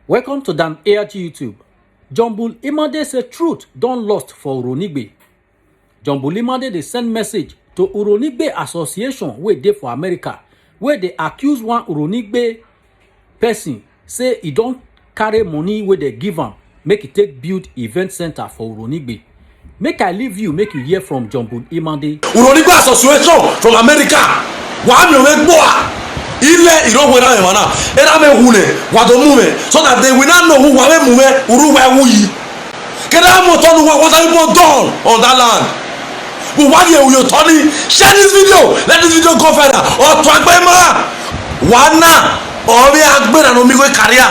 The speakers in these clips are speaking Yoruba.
Welcome to Dan ART YouTube. John Bull Imade say truth don lost for Uronigbe. John Bull Imade dey send message to Uronigbe Association wey dey for America, where they accuse one Uronigbe person say he don carry money wey they give am make e take build event center for Uronigbe. Make I leave you, make you hear from John Bull Imade. Uronigbe Association from America. Wa mi o me gbo a. Ile irowe na me na. Era me hune, wa do mu me so that they will not know who wa me mu me uru wa wu yi. Keda mo to nu what have you done on that land? But why you Tony? Share this video. Let this video go further. Or to agbema. Wana o bi agbera no mi go career.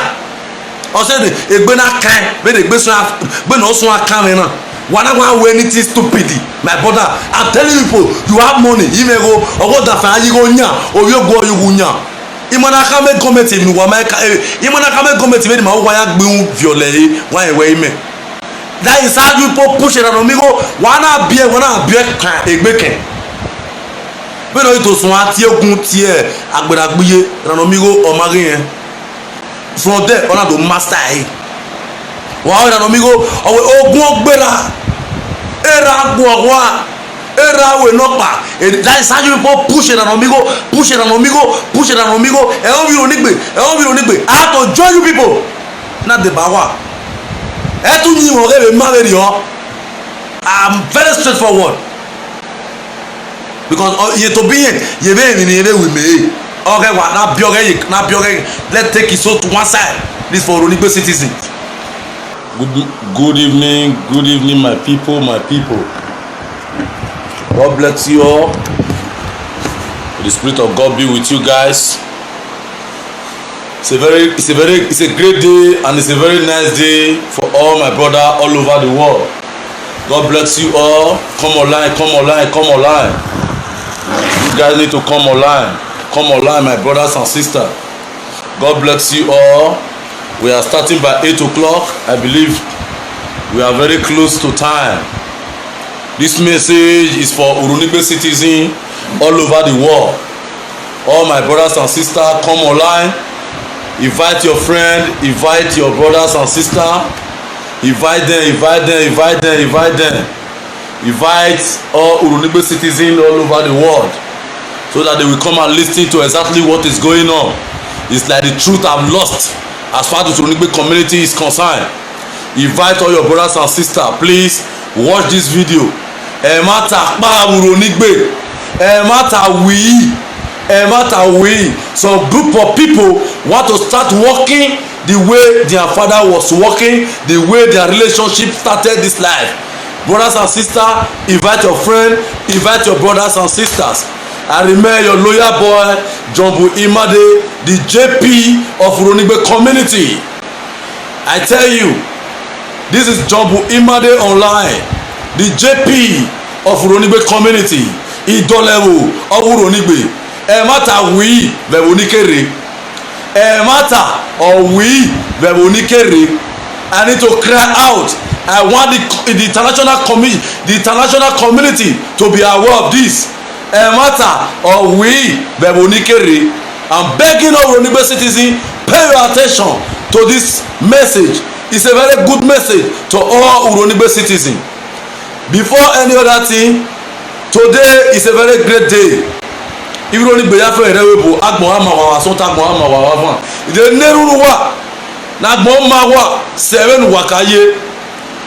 O say the egbe na kan, be the egbe so be no so akan me na. Wana wa we anything stupidity. My brother, I'm telling you, you have money. You may go or go that far you go nya or you go you nya. Imana ka me comment mi wa ma ka. Imana ka me comment me ma wa ya gbe violate wa we me. That is how you push it on me go. Wana bie kan egbe ken. Be no to sun ati egun ti e agberagbiye ran mi go o ma yen. From there ona do master e. Wa ran mi go ogun ogbera. Era gbowa. Era we no pa. That is how you push it on me go. Push it on me go. Push it on me go. E o bi Onigbe. E o bi Onigbe. I have to join you people. Not the bawa. I'm very straightforward because you to be with me. Okay, let's take it so to one side. This for Uronigbe citizen. Good evening, my people. God bless you all. The Spirit of God be with you guys. It's a great day and it's a very nice day for all my brother all over the world. God bless you all. Come online. You guys need to come online, my brothers and sisters. God bless you all. We are starting by 8 o'clock. I believe we are very close to time. This message is for Uronigbe citizens all over the world. All my brothers and sisters, come online. Invite your friend, invite your brothers and sisters, invite all Uronigbe citizens all over the world so that they will come and listen to exactly what is going on. It's like the truth I've lost as far as the Uronigbe community is concerned. Invite all your brothers and sisters. Please watch this video. Some group of people want to start working the way their father was working, the way their relationship started this life. Brothers and sisters, invite your friend, invite your brothers and sisters. I remember your loyal boy John Bull Imade, the JP of Uronigbe community. I tell you, this is John Bull Imade online, the JP of Uronigbe community, Idolewu of Uronigbe. We vevonikere. I need to cry out. I want the international community to be aware of this. We vevonikere. I'm begging all Uronigbe citizens, pay your attention to this message. It's a very good message to all Uronigbe citizens. Before any other thing, today is a very great day. If Uronigbe ya fe rewebo agbon ama wa so ta agbon ama wa fan ide neruru wa na agbon ma wa seven wakaye.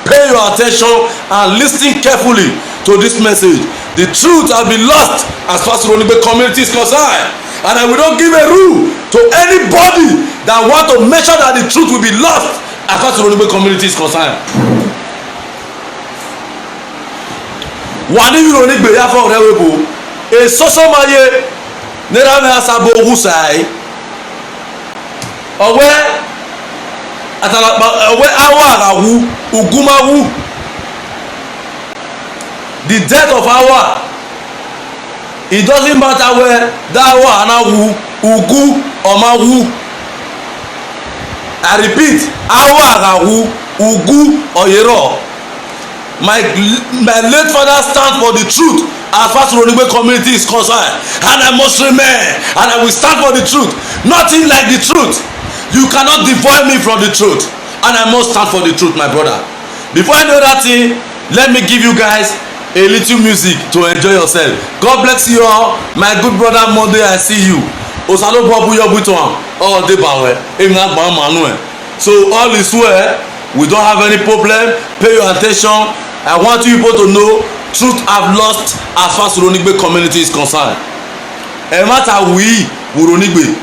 Pay your attention and listen carefully to this message. The truth has been lost as far as Uronigbe community is concerned, and I will not give a rule to anybody that want to make sure that the truth will be lost as far as Uronigbe community is concerned. Wani Uronigbe ya fe rewebo e social maye nera me asabo wusai owe awarawu ugumawu. The death of Awa, it doesn't matter where that Awa ugu or mawu. I repeat, Awarawu ugu or yero. My late father stands for the truth as far as the Uronigbe community is concerned, and I must remain, and I will stand for the truth. Nothing like the truth. You cannot devoid me from the truth, and I must stand for the truth, my brother. Before I know that thing, let me give you guys a little music to enjoy yourself. God bless you all, my good brother Monday. I see you. Osalo Bobu Yobuton, all day bawe, so all is well. We don't have any problem. Pay your attention. I want you people to know truth have lost as far as Uronigbe community is concerned. E matter we Uronigbe.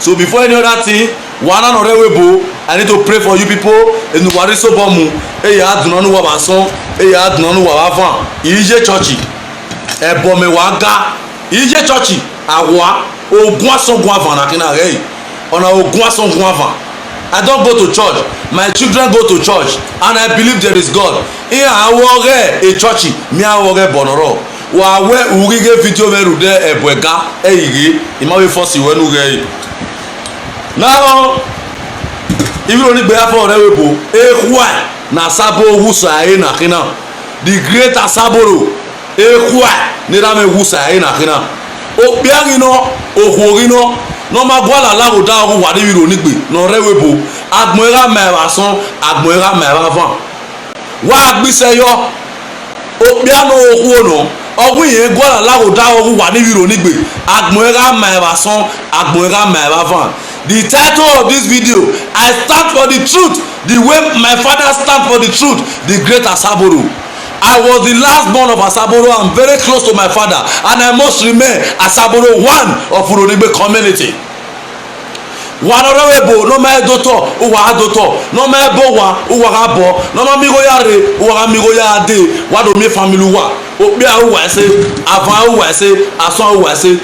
So before any other thing, wana no rewebo, I need to pray for you people. Enu wari so bomu, ya dunanu wa bason, ya dunanu wa bavan. Ije church. E bome waga. Ije church. Awa ogun asogun avan akina rei. Ona ogun asogun avan. I don't go to church. My children go to church, and I believe there is God. Here I work a church. Me I work a bonoro. Wa we urige video merude ebwega eyigi. Imawe force you enuge. Now, if you only be for rewebo, ehwa na sabo wusa na kina. The great asaboro ehwa ni rame wusa na kina. Obiagino ohorino no ma gwala la o da o wa de Uronigbe no rewebo agbonra mera son agbonra mera van wa agbise yo obiano oku no ogun yen gwala la o da o wa de Uronigbe agbonra mera son agbonra mera van. The title of this video, I stand for the truth the way my father stand for the truth, the great Asaboro. I was the last born of Asaboro. I'm very close to my father, and I must remain Asaboro, one of Uronigbe community. Wanarewebo no ma doto uwa doto no ma bowa uwa bo no ma migo yare uwa migo yade wado mi family wa obia uwa se avan uwa se aso uwa se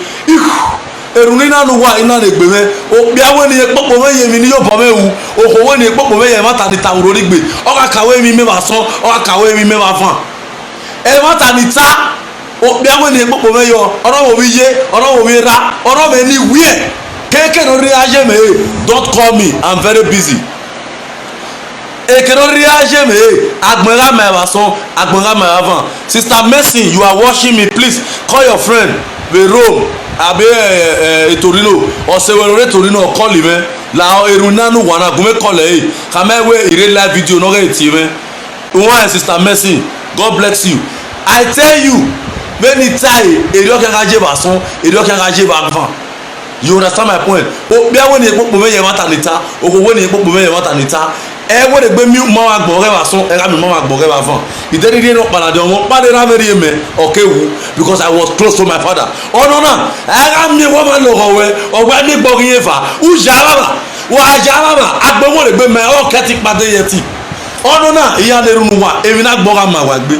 erunina no wa ina negbeme obia woni epopo meye mi ni yo bo mewu oho woni epopo meye mata ni ta Uronigbe o ka kawe mi me ba so o ka kawe mi me ba fan e mata ni ta obia woni epopo meyo oro wo wi ye oro wo wi ra oro me ni wie keke no reage me don't call me, I'm very busy. Eke no reage me agbonra me ba son agbonra me avant. Sister Mercy, you are watching me, please call your friend we Rome abe Torino or sewere Torino call him la erunanu wana gume call e kamewe ire live video no get ti me. One Sister Mercy, God bless you. I tell you many time eri o kan aje ba son eri o kan aje ba avant. You understand my point? Obia woni epopo meye mata nita, ogo woni epopo meye mata nita. E wo de gbe mi mo wa gbore wa son, e ra mi mo wa gbore wa fan. Ideri no palade omo pade ra meri me okewu because I was close to my father. Oh no na, e ra mi wo ma lo rowe, ogba mi gbori yefa. U jaraba, wa jaraba, agbo mo le gbe me o keti pade yeti. Oh no na, iya le runu wa, emi na gbora ma wa gbe.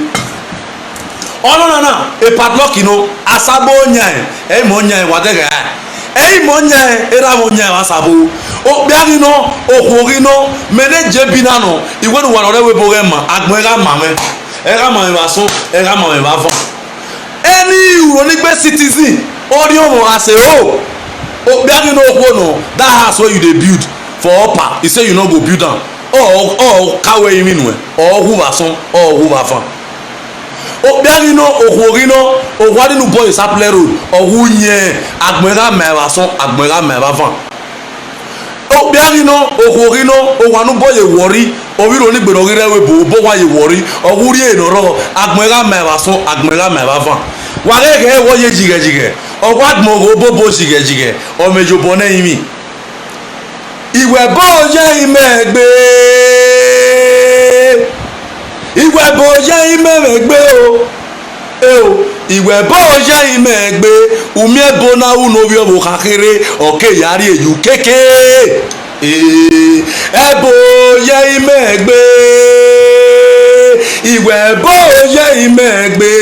Oh no na, e padlock no, asabo nyan, e mo nyan wa de ga. Ei monya era monya wasabo o biari no ohori no meneje binano iwe no wa rewe bogema agbonra mame era mame baso era mame bafo any Uronigbe citizen ori omo ase o biari no ohwo no that house where you dey build for upper he say you no go build am or kawe imi nu or hu baso or hu bafan obiari no ohori no ohwari nu boy Sapele road ohunye agbonra mera son agbonra mera van obiari no ohori no ohwanu boy Wori Uronigbe no rire we bo wa ye Wori ohuri enoro agbonra mera son agbonra mera van warege wo ye jige ogwadmo bo jige o mejo bone imi iwe bo je imegbe ìwẹ̀ bó jẹ́ imẹ̀mẹ̀gbẹ́ o ìwẹ̀ bó jẹ́ imẹ̀gbẹ́ umi ebo na unobi obo kakere ọ̀kẹ́ yàrá èyí kéke ẹ̀bó jẹ́ imẹ̀gbẹ́ ìwẹ̀ bó jẹ́ imẹ̀gbẹ́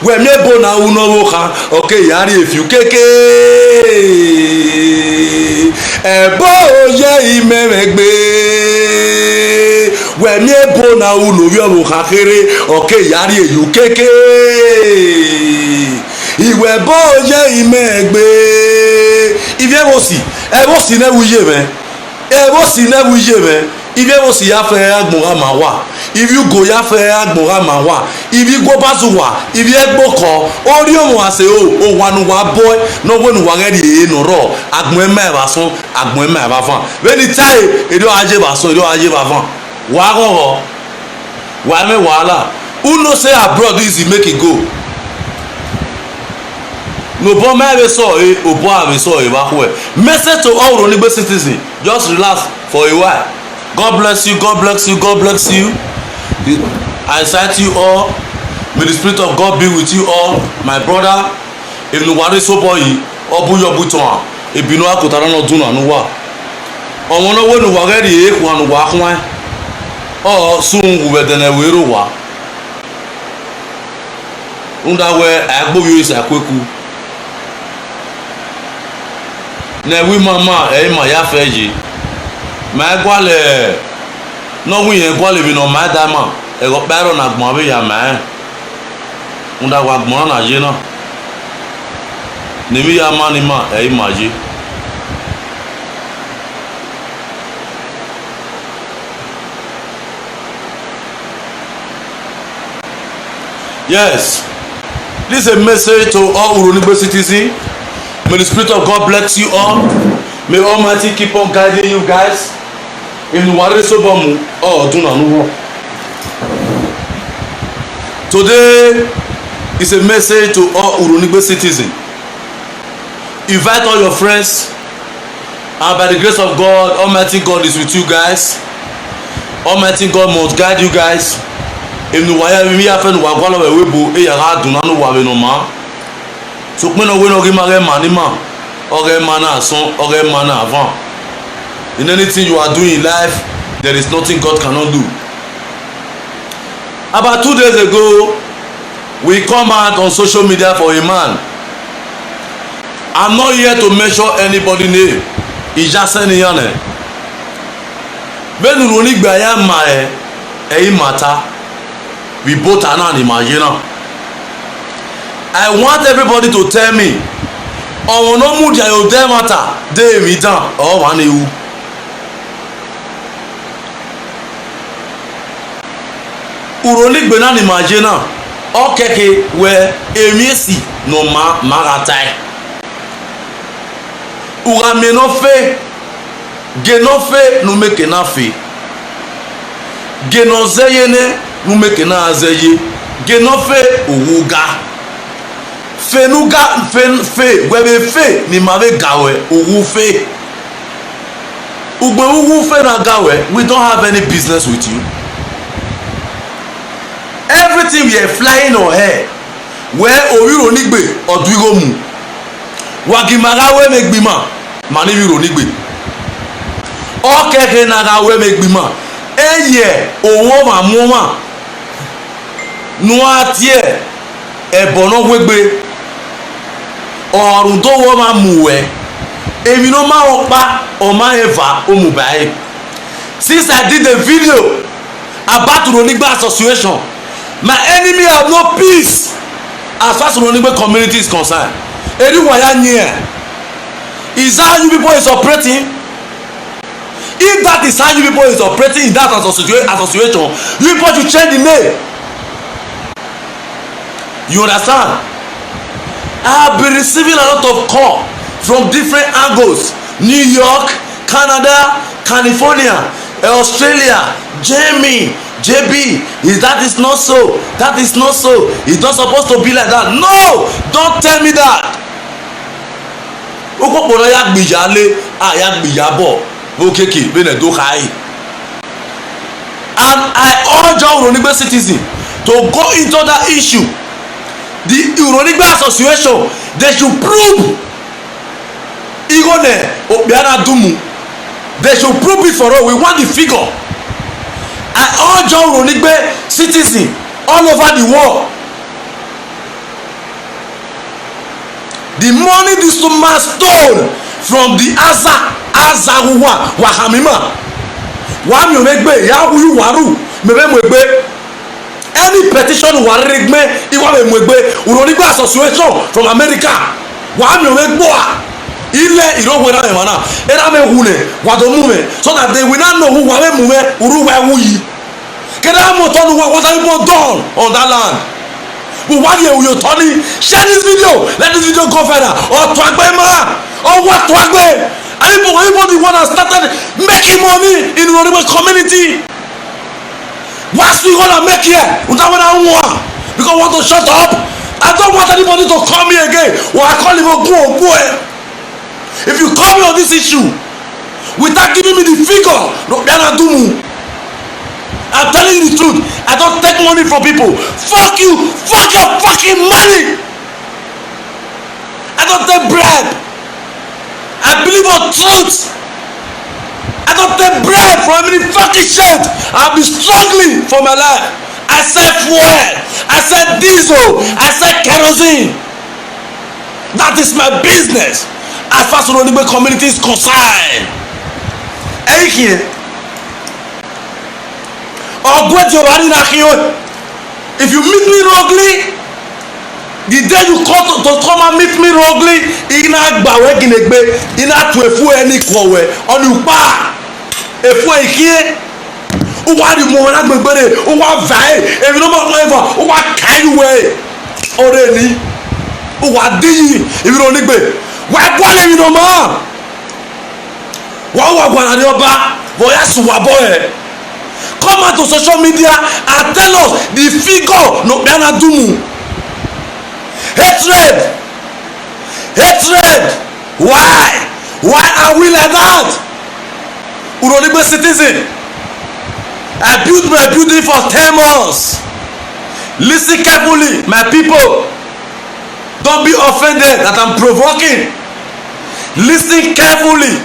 wẹ̀mí ebo na unobi ka ọ̀kẹ́ yàrá èyí kéke ẹ̀bó jẹ́ imẹ̀mẹ̀gbẹ́ wẹ̀mí ebo na unobi obo kakere ọ̀kẹ́ yàrá èyí kéke ìwẹ̀ bó jẹ́ imẹ̀gbẹ́ ìfẹ́ wo si ẹ bó si náà wúyè mẹ́ ẹ bó si náà wúyè mẹ́ ìfẹ́ wo si yà fẹ́ agbọ̀nra mà wà if you go ya fe agbora ma wa if you go bazu wa if you gboko ori o wa se o wa nu wa boy no we nu wa ready e no ro agbon me ba sun agbon me ba fan when the time e do aje ba sun e do aje ba fan wa go wa me wahala who know say abroad easy make e go no bo me be so e o bo ave so e ba ko e message to all Uronigbe citizen just relax for a while. God bless you, God bless you, God bless you. I cite you all. May the spirit of God be with you all. My brother, if you worry so boy, obu your buton, if you know I could not do no wa. On one way no worry, one walk one. Oh, soon we will then a weird wa. Unda where I go use a quick. Ne wi mama e ma ya feji ma gwale no wi e gwale bi no ma da ma e go pero na gbon bi ya ma unda wa gbon na je na ni mi ya ma ni ma e ma je yes, this is a message to all Uronigbe citizens. May the spirit of God bless you all. May Almighty keep on guiding you guys. If you want to sober, oh, do not know. Today is a message to all Uronigbe citizens. Invite all your friends, and by the grace of God, Almighty God is with you guys. Almighty God must guide you guys. If you want to have fun, walk all the way. We are do not know what we know, man. So when we no give money man or mana son or mana avant in anything you are doing in life there is nothing God cannot do. About 2 days ago we come out on social media for a man. I'm not here to mention anybody name. He just said yane ben Uronigbe ya ma e matter we both are not imagine. I want everybody to tell me ọ̀wọ̀n no mu dia yo dem matter dey mi down or one ewu. Uronigbe na ni maje na o keke we emiesi no ma maratai. Ura me no fe ge no fe no make na fe. Ge no zeye ne no make na zeye. Ge no fe owuga. Fenuga fe webe fe ni mave gawe uwu fe ugbe uwu fe na gawe we don't have any business with you. Everything we are flying on air where Uronigbe oduigomu wagimarawe megbima mani Uronigbe o keke na gawe megbima eye owo ma mu ma nu atie ebono wegbe ọ̀rùn tó wọ́n máa mú ẹ èmi ló máa wọ́n pa ọmọ ẹ̀fà omùbáyé. Since I did a video about Uronigbe association my enemy have no peace as far as Uronigbe community is concerned. Eriwaya nye is how you people is operating. If that is how you people is operating in that association you people should change the name. You understand? I have been receiving a lot of call from different angles. New York, Canada, California, Australia, Jamie, JB. That is not so. That is not so. It's not supposed to be like that. No! Don't tell me that. Okoporo ya gbijale, ya gbijabo. Okeke, bene do kai. And I urge all Uronigbe citizens to go into that issue. The Uronigbe association they should prove igone obiara dumu they should prove it for us. We want the figure. I urge all Uronigbe citizens all over the world. The money this man stole from the Azaruwa Wahamima wami omegbe ya wuyu waru mebe mwegbe. Any petition warigme iwa mwegbe Uronigbe association from America wami omegbo ile irogwera emana era me hune wadomume so that they will not know who wawe mume uruwa wuyi What have you done on that land? But why are you turning? Share this video. Let this video go further. Or Twagbema. Or what Twagbe? Anybody want to started making money in the Uronibe community? What's we gonna make here? Because I want to shut up. I don't want anybody to call me again. Or I call him a boy. If you call me on this issue without giving me the figure, no, I'm telling you the truth. I don't take money from people. Fuck you. Fuck your fucking money. I don't take bribe. I believe on truth. I don't take bribe from any fucking shit. I've been struggling for my life. I said fuel. I said diesel. I said kerosene. That is my business. As far as the Uronibe community is concerned. If you meet me wrongly, the day you come and meet me wrongly, ina gbawe ginegbe, ina tu efu eni kowe, onupa efu ikie, uwa di mo na gbegbere, uwa vai, ebi no mo ever, uwa kaiwe, ore ni, uwa di, ebi no nigbe, wa gwa le mi no mo, wa gwa na ni oba, boya suwa boy. Come out to social media and tell us the figure no Biana Dumu. Hatred. Why are we like that? Uronibe citizen. I built my building for 10 months. Listen carefully, my people. Don't be offended that I'm provoking. Listen carefully.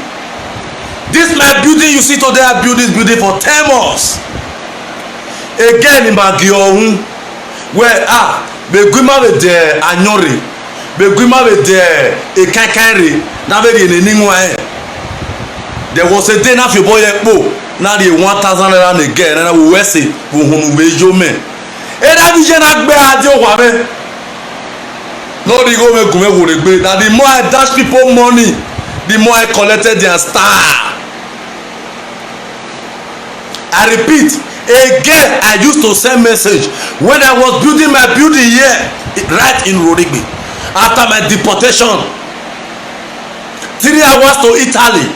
This my building you see today. I built this building for 10 months. Again in Bagiohun, where beguma with the anyori, beguma with the ekankari, na be the ningwa. There was a day na fi boy ekpo, na the 1,000 naira again, na we wese we hunu bejo men. E da bi je na gbe ajo wa me. No di go me gume wo regbe. Na the more I dash people money, the more I collected their star. I repeat, again, I used to send message when I was building my building here, right in Uronibe. After my deportation, 3 hours to Italy.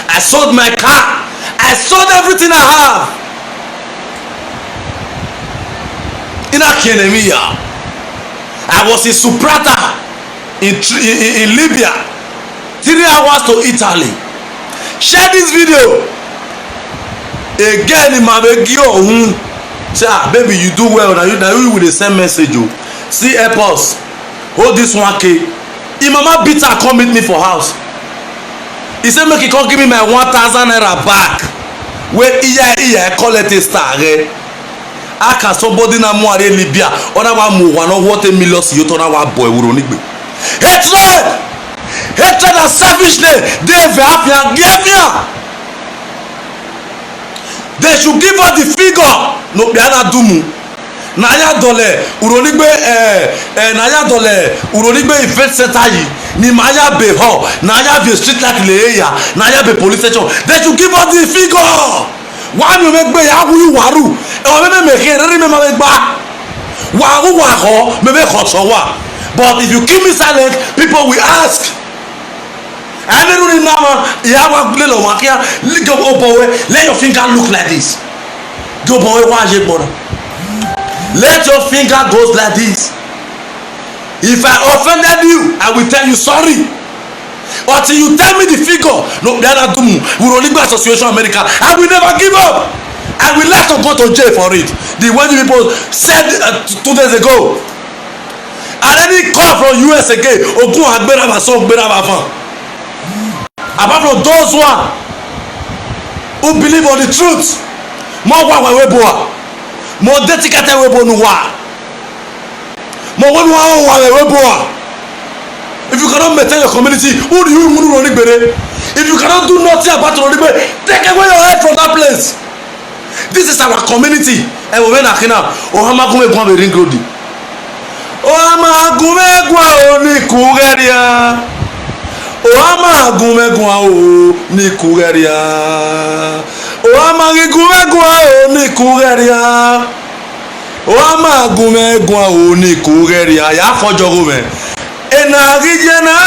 I sold my car. I sold everything I have. In Akenemia, I was in Suprata in Libya. 3 hours to Italy. Share this video. Again in my Bagiohun, say baby you do well. Now you with the same message. See help us. Hold this 1K. If mama beat her, come meet me for house. He said make he come give me my 1,000 naira back. Where I call it a star. I can somebody na mo are Libya. Other one mo one what a million you turn our boy Uronibe. Hatred and selfishness. They have give. They should give us the figure. No Biana Dumu. Naya dole Uronibe Naya dole Uronibe event center yi. Ni Maya be ho. Naya be street like Leia. Naya be police station. They should give us the figure. Why you make be ya wu waru? E o me make re me ma be gba. Wa wu wa ho me be ho so wa. But if you keep me silent, people will ask. Let your finger look like this. Let your finger go like this. If I offended you, I will tell you sorry. Until you tell me the figure, no, Uronibe Association America, I will never give up. I will like to go to jail for it. The way the people said 2 days ago. And any call from US again, Ogun Agberaba so Agberaba fan. Apart from those who believe on the truth, more webo, more dedicated webo nuwa, more webo. If you cannot maintain your community, who do you want to run? If you cannot do nothing about Uronibe, take away your head from that place. This is our community. And we went akina, Ohama gume gwa be ring road. Ohama gume gwa oni kugeria. Ohama gumegwa o ni kugeria. Oamagigumegwa onikugeria. Oamagumegwa onikugeria. Ya fojogume. Enagijena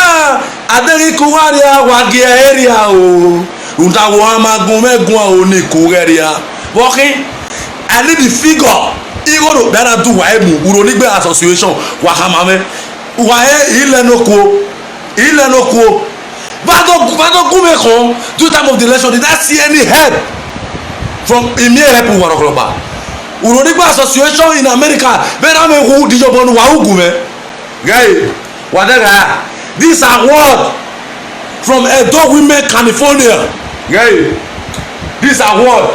aderikuwaria wagia area o. Untawamagumegwa onikugeria. Walking. I need the figure. Igoro better do waimu Uronigbe association wakamame. Wae ile no ko. Vado kumeko do time of the election. Did I see any help from Emir help Warokloba? Uronigbe association in America. Better me who did you born wahugume? Guy, whatever. This award from Edo Women California. Guy, this award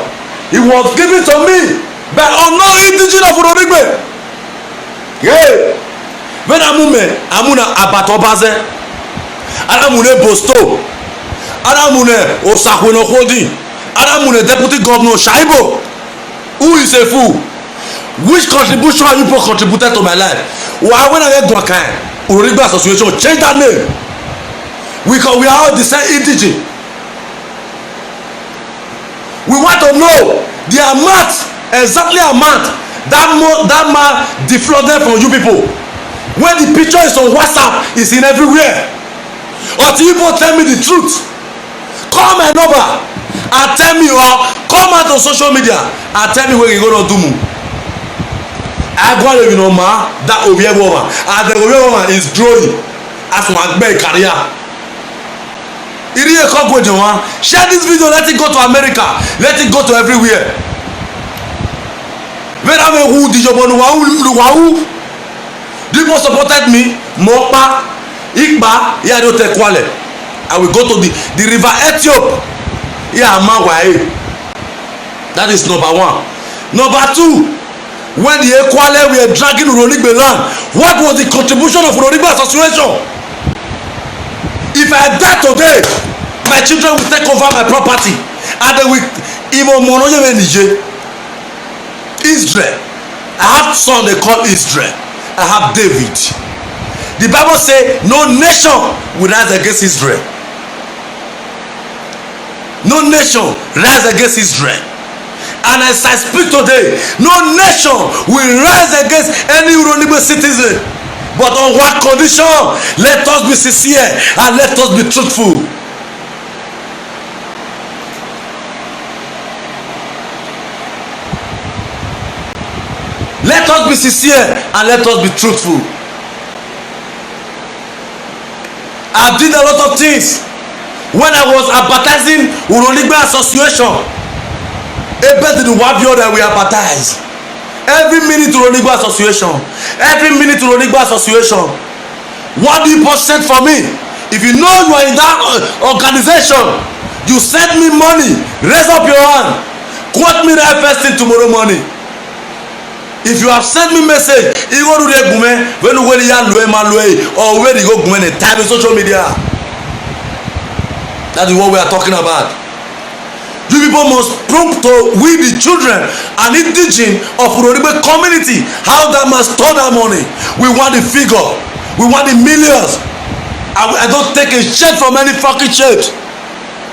it was given to me by unknown indigenous of Uronigbe. Guy, when amuna abatobaze. Aramune Bosto, Aramune Osakweno Kodi, Aramune Deputy Governor Shaibo. Who is a fool? Which contribution have you contributed to my life? Why when I get Dwakan, Uronigbe Association, change that name. We are all the same indigene. We want to know the amount, exactly amount that man defrauded from you people. When the picture is on WhatsApp, it's in everywhere. Until you both tell me the truth. Call my number and tell me, or come out on social media and tell me where you gonna do. I go to that Obie woman, and the Obie woman is growing as my big career. Share this video, let it go to America, let it go to everywhere. Who did you people supported me? Mopa. Igba Yadote Kwale. I will go to the river Ethiopia. Yeah, Mawae. That is number one. Number two, when the Ekwale were dragging Uronigbe land, what was the contribution of Uronigbe Association? If I die today, my children will take over my property, and they will even monoye Niger. Israel. I have son they call Israel. I have David. The Bible says no nation will rise against Israel. No nation rise against Israel. And as I speak today, no nation will rise against any Uronigbe citizen. But on what condition? Let us be sincere and let us be truthful. Let us be sincere and let us be truthful. I did a lot of things when I was advertising Uronigbe Association. Ebe the wabio that we advertise. Every minute Uronigbe Association. Every minute Uronigbe Association. What do you send for me? If you know you are in that organization, you send me money. Raise up your hand. Quote me that first thing tomorrow morning. If you have sent me message, you go to the gume when you or where you go gume the type of social media. That is what we are talking about. You people must prove to we the children and indigene of Uronigbe community how that must store that money. We want the figure. We want the millions. I don't take a shit from any fucking shit.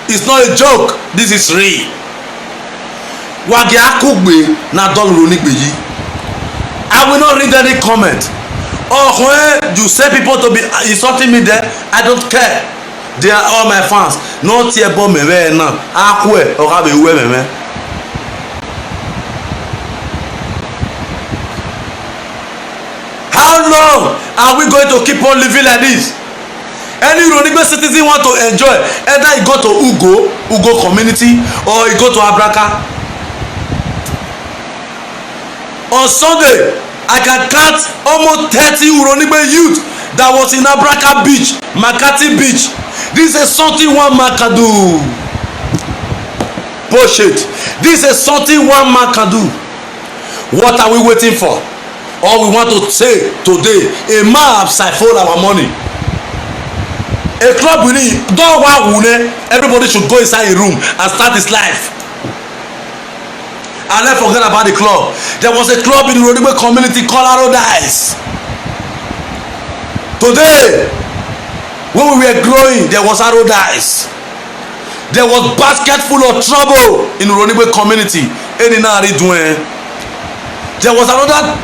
It's not a joke. This is real. Wagi akugbe na don Uronigbe yi. I will not read any comment. Oh, when you say people to be insulting me there, I don't care. They are all my fans. Not here, but me now. Akwe or have a way, me. How long are we going to keep on living like this? Any Uronigbe citizen want to enjoy, either you go to Ugo community, or you go to Abraka. On Sunday, I can count almost 30 Uronigbe youth that was in Abraka Beach, Makati Beach. This is something one man can do. Bullshit. This is something one man can do. What are we waiting for? All we want to say today, a man have siphoned our money. A club we need, don't want everybody should go inside a room and start his life. And let's forget about the club. There was a club in the Uronigbe community called Arodise. Today, when we were growing, there was Arodise. there was basket full of trouble in Uronigbe community. There was another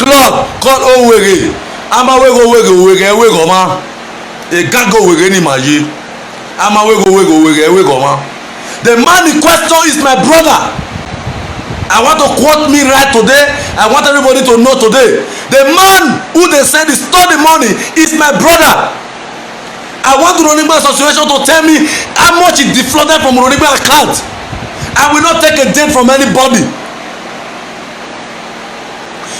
club called Owege. Amawego Wege ma. A gago Wege ni maji. Amawego Wege ma. The man in question is my brother. I want to quote me right today. I want everybody to know today. The man who they said stole the money is my brother. I want Uronigbe Association to tell me how much it defrauded from Uronigbe account. I will not take a date from anybody.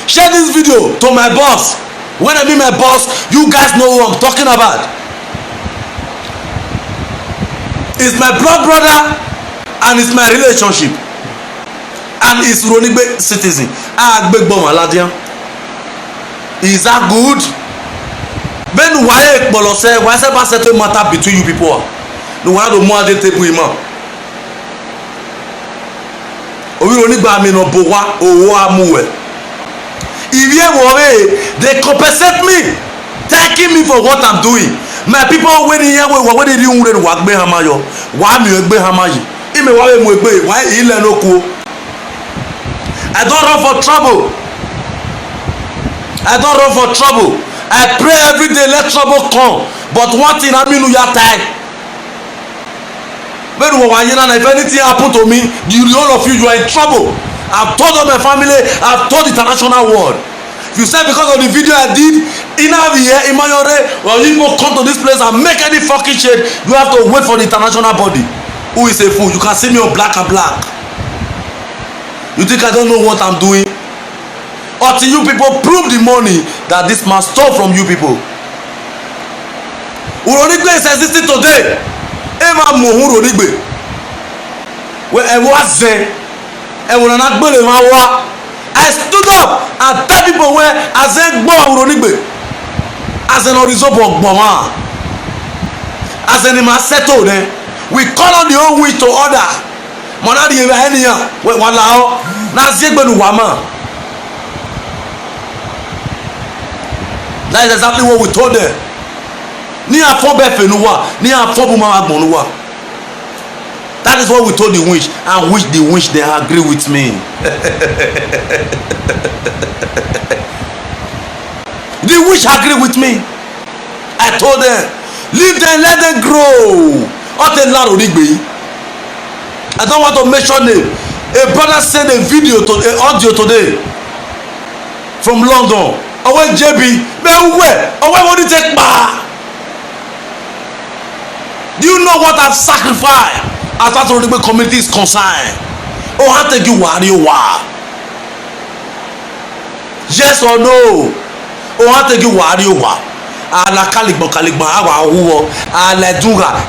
Share this video to my boss. When I mean my boss, you guys know who I'm talking about. It's my blood brother and it's my relationship. And it's Uronigbe citizen. Is that good? Ben why bolose why say pas settle matter between you people. No one do more dey table him. Uronigbe mi no bo wa owo amuwe. If you worry, they compensate me, thanking me for what I'm doing. My people waiting here what they do with work be hamayo. Why me egbe hamayi? Ime wa we mo egbe why ile no ku. I don't run for trouble. I don't run for trouble. I pray every day let trouble come. But one thing I mean you are tired. If anything happen to me, all of you are in trouble. I've told all my family, I've told the international world. If you say because of the video I did, in here, in Mayore, well, you go come to this place and make any fucking shit, you have to wait for the international body. Who is a fool? You can see me on black and black. You think I don't know what I'm doing? Until you people prove the money that this man stole from you people. Uronigbe is existing today. Ema mohu Uronigbe. Where I was there, and when I stood up and tell people where I said Uronigbe. As an horizontal Boma. As an settled there. We call on the whole witch to order. Monadi Evania. Walao. Nazigbenu Wama. That is exactly what we told them. Ni afọ befe nuwa, ni afọ buma agbonuwa. That is what we told the witch, and which the witch they agree with me. The witch agree with me. I told them, leave them, let them grow. I don't want to mention name. A brother sent a video to an audio today from London. Owe JB, owe what you take back? Do you know what I've sacrificed as far as the Uronigbe community is concerned? Oh, I take you worry wa. Yes or no? Oh, I take you worry wa. Ala kaligbo awa huwo. Ala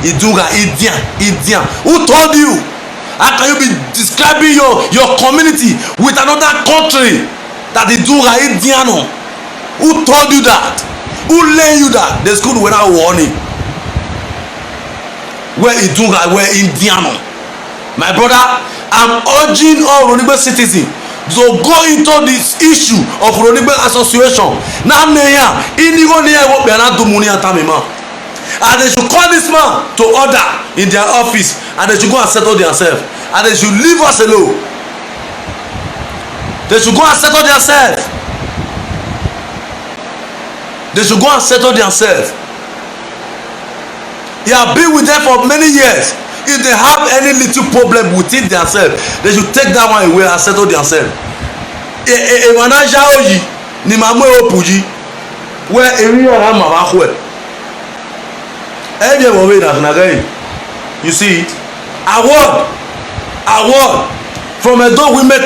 idunga idian. Who told you? How can you be describing your community with another country that idunga idiano? Who told you that? Who lay you that? The school without warning. Where Idunga, where Indiano. My brother, I'm urging all Uronigbe citizens to go into this issue of Uronigbe Association. Now, and they should call this man to order in their office, and they should go and settle themselves, and they should leave us alone. They should go and settle themselves. They should go and settle themselves. He has been with them for many years. If they have any little problem within themselves, they should take that one away and settle themselves. You see it? Award from a dog we make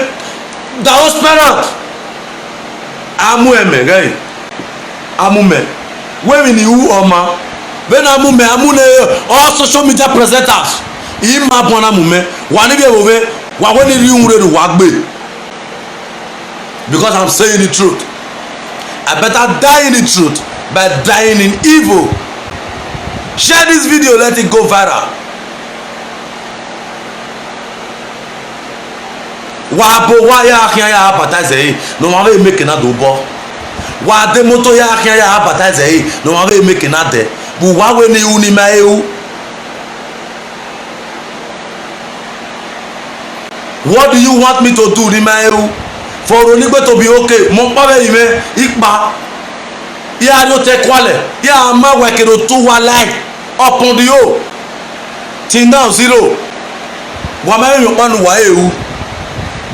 the host parent. Amume. Where in you Oma? When Amume, all social media presenters. Ima bon Amume. Wanibe over. Wawani riumre do wagbe. Because I'm saying the truth. I better die in the truth by dying in evil. Share this video, let it go viral. Wabo wa ya akia ya advertise no ma make na do bo. Wa de moto ya akia ya advertise no ma make na de. Bu wa we ni uni ma eu. what do you want me to do ní ma ewu for Oronigbe to be okay mo pa be ime ipa ya no te kwale ya ma wa ke do to wa like upon the o till now zero wa ma yo panu wa ewu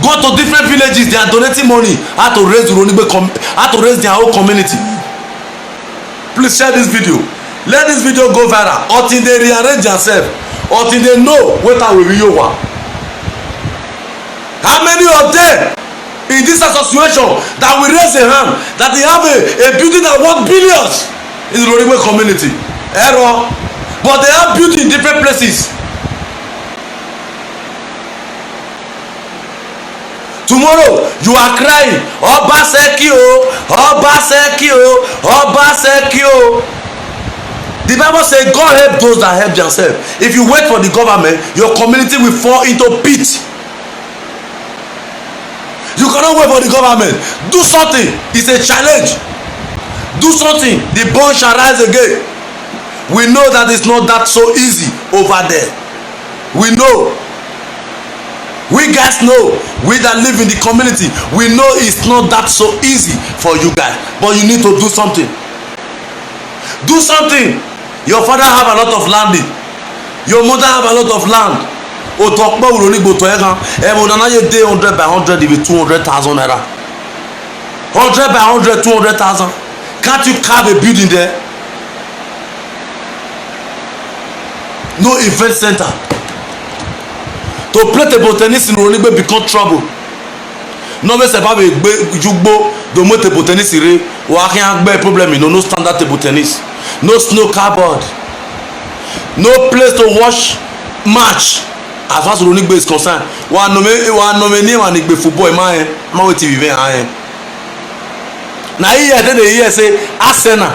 go to different villages, they are donating money how to raise Oronigbe how to raise their whole community. Please share this video, let this video go viral until they rearrange themselves, until they know wetin we be yowa. How many of them in this association that will raise a hand that they have a building that worth billions in the Oronigbe community? Error. But they have building in different places. Tomorrow you are crying Obaseki o, Obaseki o, Obaseki o. The Bible says God help those that help themselves. If you wait for the government, your community will fall into pit. You cannot wait for the government. Do something. It's a challenge. Do something. The bone shall rise again. We know that it's not that so easy over there. We know. We guys know, we that live in the community, we know it's not that so easy for you guys, but you need to do something. Do something. Your father have a lot of land, your mother have a lot of land. O talk about Oronigbe to egan, but now you dey 100 by 100 if 200,000 naira. 100 by 100, 200,000. Can't you carve a building there? No event center. To play table tennis in Oronigbe become trouble. No me se pa be jugbo do mo table tennis re wa kan gbe problem no standard table tennis, no snow cupboard, no place to watch match as far as Oronigbe is concerned. Wa no me ni wa ni gbe football ma we TV ve an na here dey hear say Arsenal,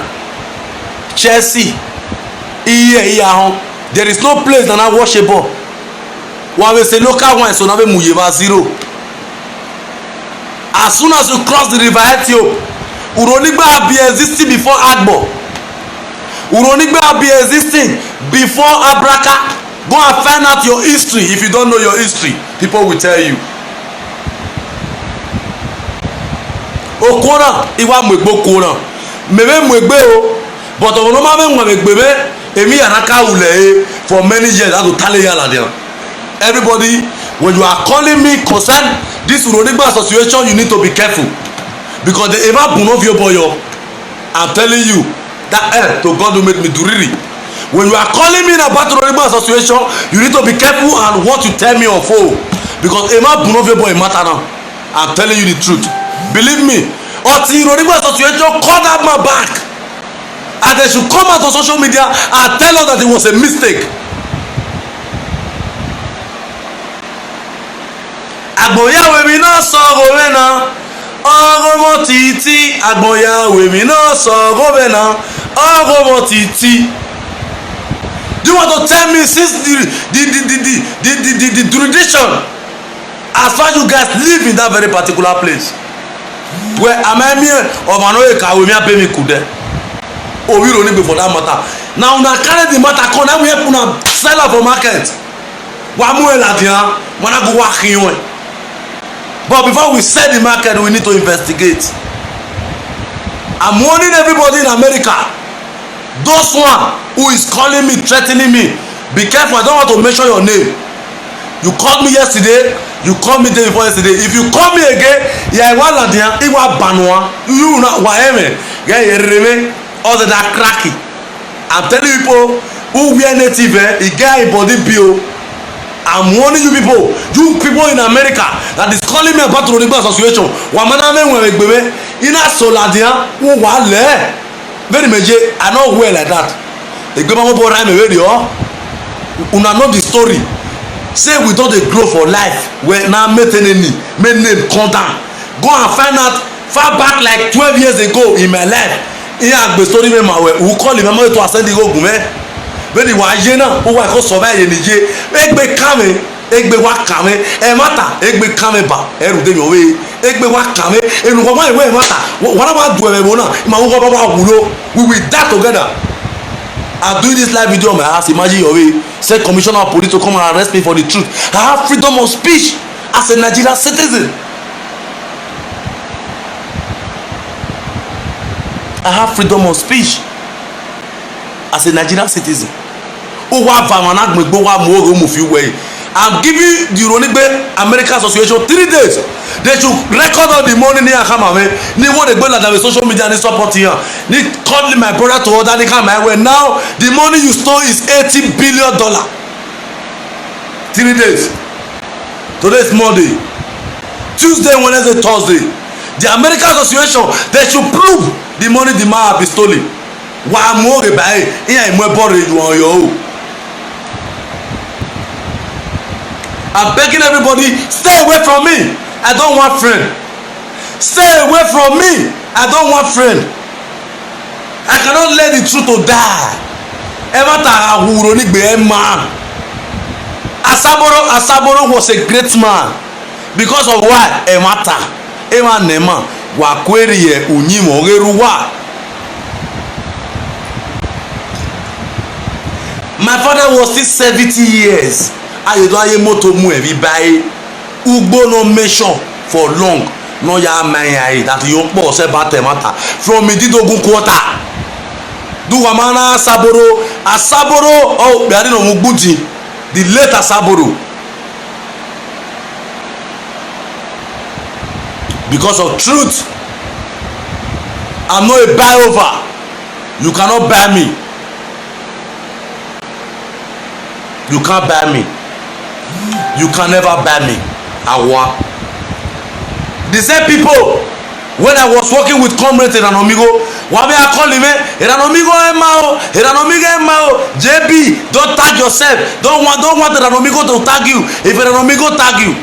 Chelsea here home there is no place that I watch a ball. One will say local wine so now we move 0. As soon as you cross the river Ethiopia, Oronigbe be existing before Agbo. Oronigbe be existing before Abraka. Go and find out your history. If you don't know your history, people will tell you. Okona iwa mwegbo kona. Mebe mwegbe o, but onoma me mwegbe me emi yanaka ule for many years. I go tell you all there. Everybody, when you are calling me concern this Oronigbe association, you need to be careful because they ever put off your boy. I'm telling you that to God will make me do really. When you are calling me about Oronigbe association, you need to be careful and what you tell me on phone because ever put off your boy matter now. I'm telling you the truth. Believe me. Until Oronigbe association call that man back and they should come out on social media and tell us that it was a mistake. Agboyawe mi náà sọ̀rọ̀ rẹ̀ náà ọ̀rọ̀ mọ́ títí. Agboyawe mi náà sọ̀rọ̀ rẹ̀ náà ọ̀rọ̀ mọ́ títí. Do you want to tell me since the tradition as far as you guys live in that very particular place where amemi ọmọanoye kawe mi abe mi kude owi Oronigbe for that matter na una carry the matter come na we help una sell am for market wa mu eladian wana go wa kinwe. But before we sell the market, we need to investigate. I'm warning everybody in America. Those one who is calling me, threatening me, be careful. I don't want to mention your name. You called me yesterday. You called me the day before yesterday. If you call me again, yeah, iwa banwa. You na waheme. Yeah, yereme. All that cracky. I'm telling people who wear native, he get a body bill. I'm warning you people in America that is calling me about Oronigbe association. Wamana me wegbeme ina soladian wo wa le very meje I know well like that. Egbema mo bo rhyme we o. Una know the story. Say we don dey grow for life where na meteneni make name come down. Go and find out far back like 12 years ago in my life. Iya agbe story me ma we who call him mama to ascend the ogun me. When you are jena, who I call survive in the J, Egbe Kame, Egbe Wakame, Emata, Egbe Kame ba, Eru de Yowe, Egbe Wakame, and why we matter? What about Duemona? We will die together. I'm doing this live video on my house. Imagine your way, say commissioner of police to come and arrest me for the truth. I have freedom of speech. as a Nigerian citizen. I have freedom of speech as a Nigerian citizen. I'm giving the Uronigbe American Association 3 days. They should record all the money near Hamame. Ni what they go like the social media and support here. Ni calling my brother to order the come my way. Now the money you stole is $80 billion. 3 days. Today is Monday. Tuesday, Wednesday, Thursday. The American Association, they should prove the money the man have been stolen. Why more buy here in Mwebore you on your own. I'm begging everybody, stay away from me. I don't want friend. Stay away from me. I don't want friend. I cannot let the truth to die. Asaboro was a great man. Because of what? Emata. Ema nema. Wakweri ye unyimo geruwa. My father was still 70 years. Ayedoye moto mu evi bae ugbo no mention for long no ya maya that you po se bate mata from Ididogun quarter do wamana asaboro oh be no mugbuji the late Asaboro because of truth. I'm not a buy over. You cannot buy me. You can't buy me. You can never buy me. Awa. The same people when I was working with comrades in Iranomigo, wabe I call him Iranomigo Emao, JB, don't tag yourself. Don't want Iranomigo to tag you. If Iranomigo tag you,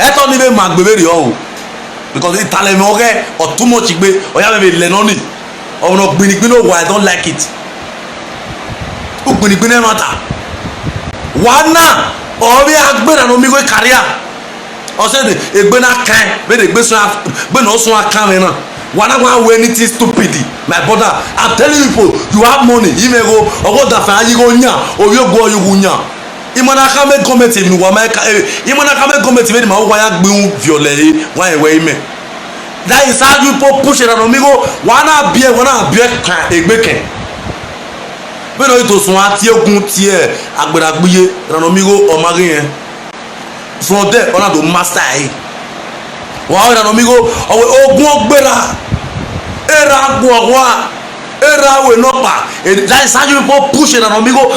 eto ni be magbeberi o. Because it tell me okay or too much igbe or ya be lenoni. Or no gbinigbino why I don't like it. Gbinigbino matter. Wana obi agbe na no mi go career o say the egbe na kan be the egbe so be no so akan me na wana go we anything stupid. My brother, I'm telling you people, you have money you may go ogo da fa yi go nya obi go you go nya imana ka me comment mi wa ma ka imana ka me comment me ma wa ya gbe un viole wa e we me that is how you push it na mi go wana bie kan egbe kan bẹ́ẹ̀ ni ètò sùn àti ẹkùn tiẹ̀ agbẹ̀dàgbìyẹ Iranomigo ọmọge yẹn from there ọ̀nà tó master yìí wà á Iranomigo ọ̀wẹ̀ ogun ọgbẹ́ra ẹ̀rà gbọ̀wá ẹ̀rà awẹ̀ nọ́pà láì sáájú pípọ́ push Iranomigo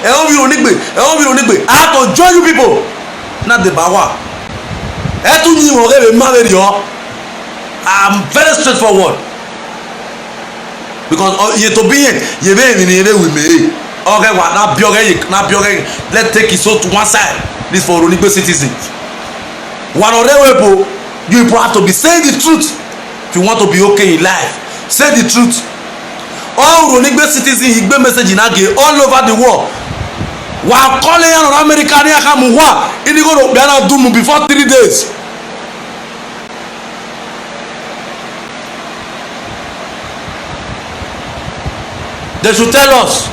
ẹ̀hún bí onígbè I have to join you people náà dé bá wà ẹ̀ tún yín wọ̀n rẹ̀ má rẹ̀ yọ I'm very straightforward. Because ye to be ye be with me. Okay, what now bioge let's take it so to one side. This for Uronigbe citizens. One of them you have to be saying the truth if you want to be okay in life. Say the truth. All Uronigbe citizens Igbe message in Age all over the world. While calling on America near Kamuwa, Indigo no Ghana do before 3 days. They should tell us.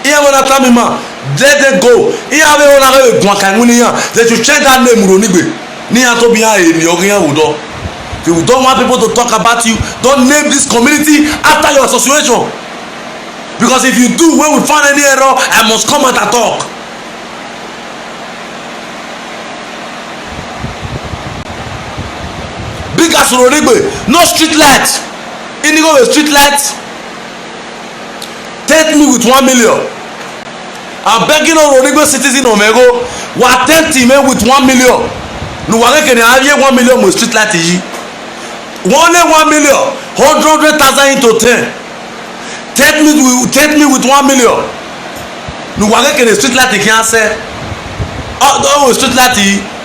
Here when I tell me man, let them go. Here we wanna have a Guankanguniya. They should change that name Uronigbe. Ni Atobiya ni Ogiya Udo. If you don't want people to talk about you, don't name this community after your association. Because if you do, when we find any error, I must come out and talk. Big as Uronigbe, no street lights. Indigo with street lights. Take me with 1 million. I'm begging on Uronigbe citizen Omego. We attempt me with 1 million. No one can have 1 million with street light. Only 1 million. 100,000 into 10. Take me with 1 million. No one can street light can say. Oh, street light.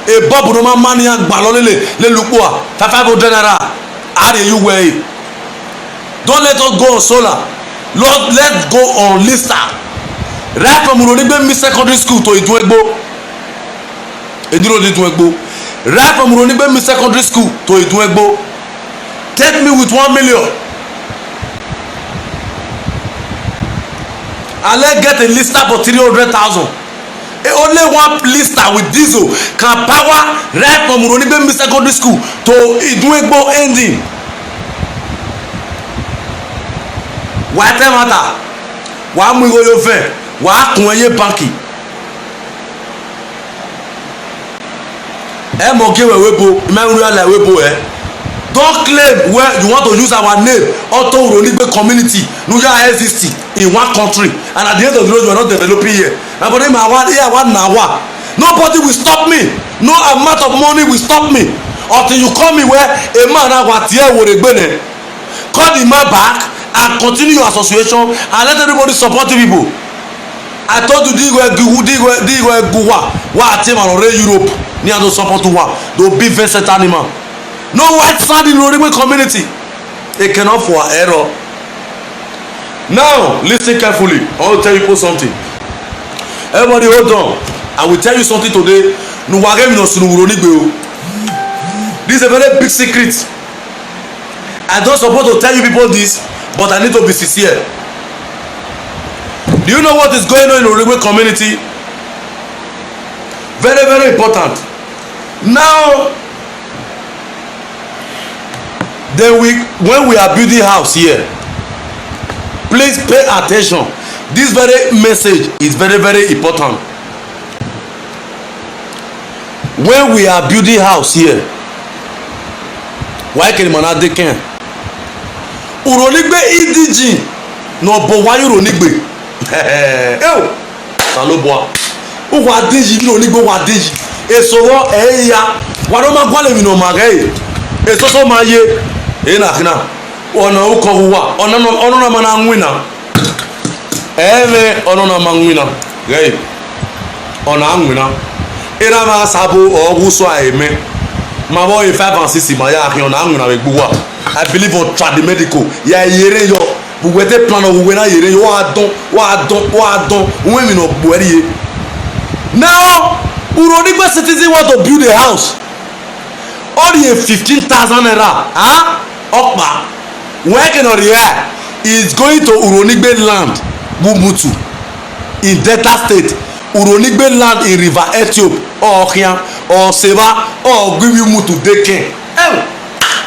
A bob no man money and balonele le lukua 500 naira. How do you weigh? Don't let us go on solar. Lord, let's go on Lista. Right from Uronigbe Secondary School to Iduegbo. Right from Uronigbe Secondary School to Iduegbo. Take me with 1 million. And let's get a Lista for 300,000. Only one lister with diesel can power right from Uronigbe Secondary School to Iduegbo ending. Wàá tẹ́ mata wàá mú ìwé yóò fẹ́ wàá kún ẹyẹ báńkì. Ẹ mọ̀ kí wẹ̀ wébo ìmọ̀ ìrìn wébo ẹ̀. Don't claim where you want to use our name Auto Uronigbe community Nuya exist in one country and at the end of the road you are not developing here. Na for them nobody will stop me. No amount of money will stop me until you call me where a man call the man back and continue your association and let everybody support you people. I told you digwe guwa wa team and Europe near to support one to be vested animal. No white sand in Uronigbe community. It cannot for error. Now, listen carefully. I want to tell you something. Everybody hold on. I will tell you something today. This is a very big secret. I don't suppose to tell you people this, but I need to be sincere. Do you know what is going on in the Uronigbe community? Very, very important. Now, when we are building house here, please pay attention. This very message is very, very important. When we are building house here, why can man dey can Uronigbe EDG no bo wa Uronigbe saloboa wa deji Uronigbe wa deji esowo eya wa no ma gwale mi no magai esoso ma ye kina ona uko huwa ona na mana nwina ona na manwina gai ona nwina era ma sabo oguso aime ma bo 5 and 6 ma ya akin ona nwina we gbuwa. I believe on tradimedical ya yere yo buwete plan of we na yere yo wa don we mi no bueri ye. Now Uronigbe citizen want to build a house only 15,000 naira Okpa working on the air is going to Uronigbe land Mumutu in Delta State, Uronigbe land in River Ethiopia or Okian or Seva or Gwiwimutu Deke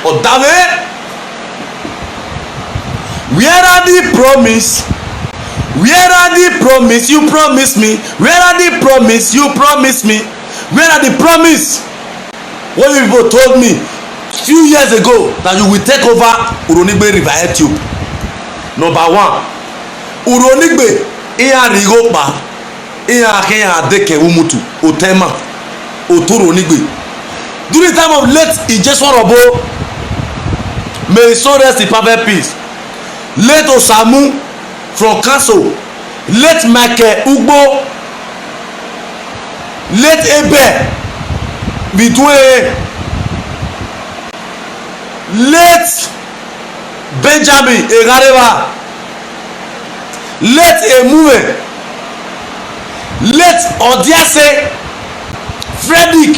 or Dave. Where are the promise? Where are the promise you promise me? Where are the promise you promise me? Where are the promise? What people told me few years ago that you will take over Uronigbe River Ethiopia. Number one, Uronigbe iya rigopa iya kenya deke umutu otema Uronigbe. During the time of late Ijesworobo, may his soul rest in perfect peace. Late Osamu from Council, late Michael Ugbo, late Ebe Bidwe, late Benjamin Egareva, late Emume, late Odiase Frederick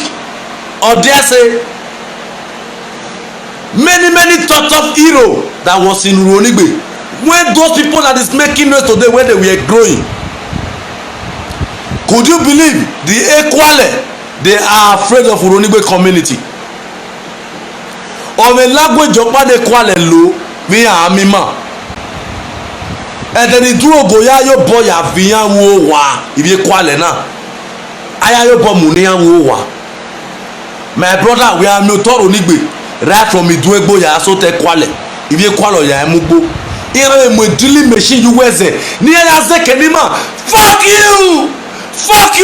Odiase, many top hero that was in Uronigbe. When those people that is making noise today, when they were growing, could you believe the Ekwale? They are afraid of Uronigbe community. Of a language of what Ekwale lo mi amima. And then the duro goya yo boy avian wo wa ibi Ekwale na. Aya yo bo munian wo wa. My brother, we are no Uronigbe right from Iduegbo ya so te Ekwale. Ibi Ekwale ya emugbo. Ira mo drilling machine you wear near Azekenima. Fuck you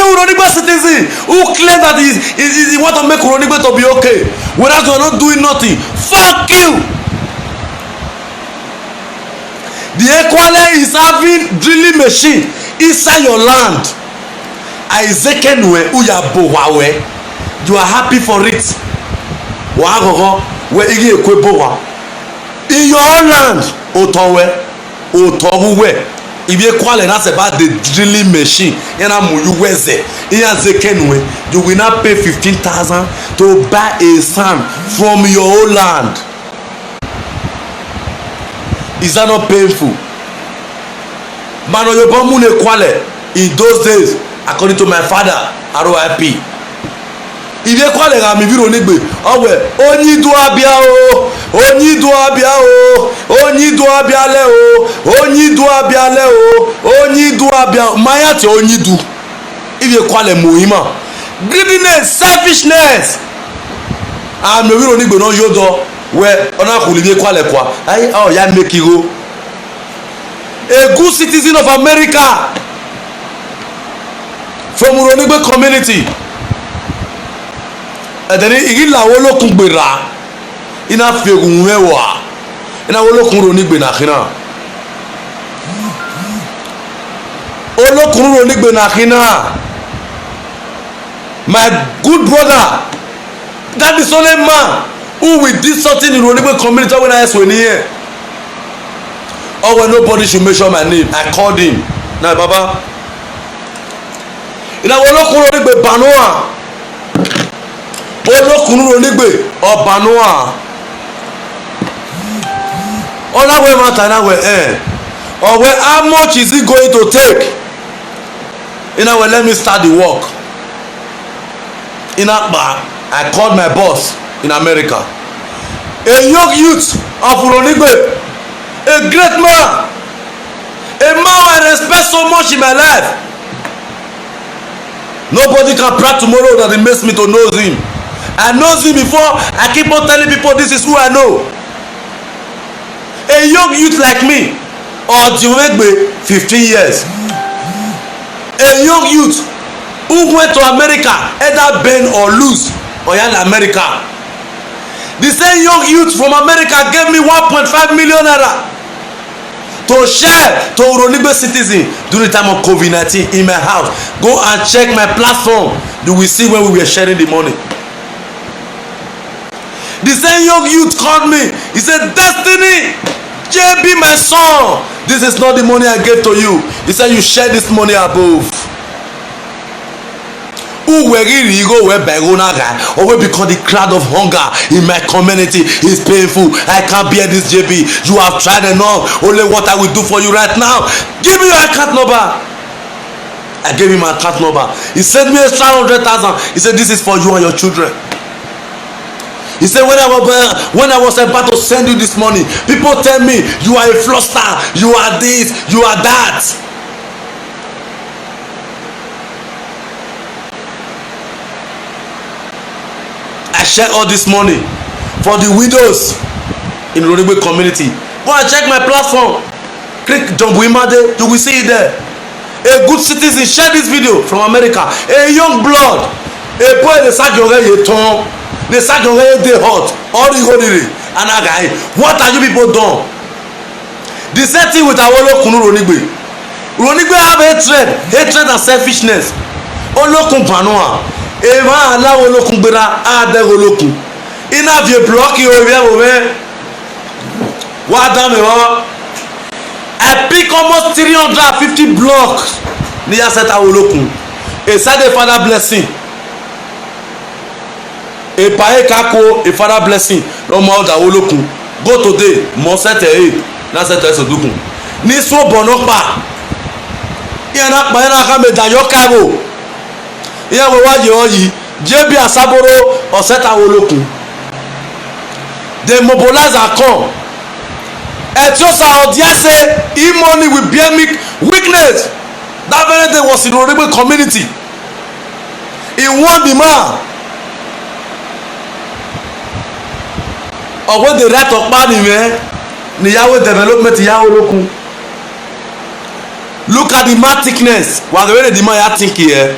Uronigbe citizen who claim that he want to make Uronigbe to be okay whereas you are not doing nothing. Fuck you. The Ekwale is having drilling machine inside your land. Aizekenwe uyabowawe. You are happy for it. Wagogo we igi ekwebowa in your own land. Otowe if you call it that's about the drilling machine you will not pay 15,000 to buy a sand from your own land. Is that not painful? Man, in those days according to my father RIP. Ibe kwa le ga mi biro nigbe owe onyi du abia o onyi du abia o onyi du abia le o onyi du abia le o onyi du abia maya ti onyi du ibe kwa le mohima greediness selfishness am no biro nigbe no yodo we ona khuli ibe kwa le kwa ai o ya make go a good citizen of America from Uronigbe community. Ẹ̀dẹ̀ni ìrìnlàwọ́ olókun gbèrà iná fi egun mẹ́wàá iná olókun Uronigbe nàkínà olókun Uronigbe nàkínà my good brother that is only man who will do something in Uronigbe community when I swear here or when nobody should mention my name I called him na baba iná olókun Uronigbe banoa olókun Uronigbe ọ̀bànúà ọ̀làwẹ̀ mata ìnáwẹ̀ ọ̀wẹ̀ how much is it going to take ìnáwẹ̀ let me start the work ìnápa I called my boss in America a young youth of Uronigbe a great man a man I respect so much in my life nobody can brag tomorrow that it makes me to know him. I know him before I keep on telling people this is who I know. A young youth like me or Uronigbe 15 years. A young youth who went to America either bend or lose or in America. The same young youth from America gave me 1.5 million naira to share to Uronigbe citizen during the time of COVID-19 in my house. Go and check my platform. You will see when we were sharing the money. The same young youth called me. He said, Destiny, JB, my son, this is not the money I gave to you. He said, you share this money above. Who were you go where Begonaga or where because the crowd of hunger in my community is painful. I can't bear this, JB. You have tried enough. Only what I will do for you right now. Give me your account number. I gave him my account number. He sent me extra 100,000. He said, this is for you and your children. He said when I was about to send you this money, people tell me you are a fraudster, you are this, you are that. I share all this money for the widows in Uronigbe community. Go and check my platform. Click Jumbo Imade, you will see it there. A good citizen share this video from America. A young blood, a boy the Sajore Yeton. The sergeant dey hot all the holy and that guy what are you people done the same thing with our olókun Uronigbe have hatred and selfishness olókun banoa ema aláwọ̀ olókun gbéra adẹ́rẹ́ olókun iná fi blọọkì orí ẹ̀wọ̀ mẹ́ wá dá mi wá I pick almost 350 blocks ní yasẹ́ta olókun a Sunday father blessing. A paye kako a father blessing no more da olókun go today mo sete na sete sodukun ni so bono pa iya na pa na ka me da yo kabo iya we waje oyi JB Asaboro o seta olókun they mobilize and come etiosa odiase money will bear me weakness that very day was in Uronigbe community he won the man. Ọ̀wé the right of man nìyẹn níyàwó development ìyàwó olókun look at the man thickness wà á the man ya thinking here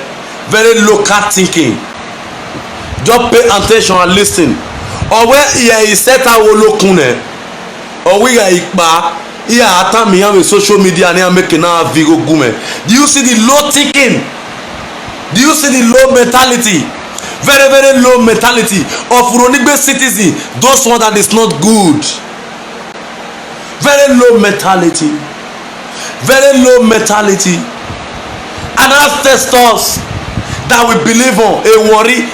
very local thinking just pay attention and lis ten ọ̀wé ìyẹ̀ ìṣẹ́ta olókun nẹ̀ ọ̀wé ìyẹ̀ ìpa ìyẹ̀ àtàmìyàn with social media ní amẹ́kẹ̀ náà vigo gúnmẹ̀ do you see the low thinking do you see the low mentality. Very low mentality of Uronigbe citizen those one that is not good very low mentality and ancestors that we believe on a worry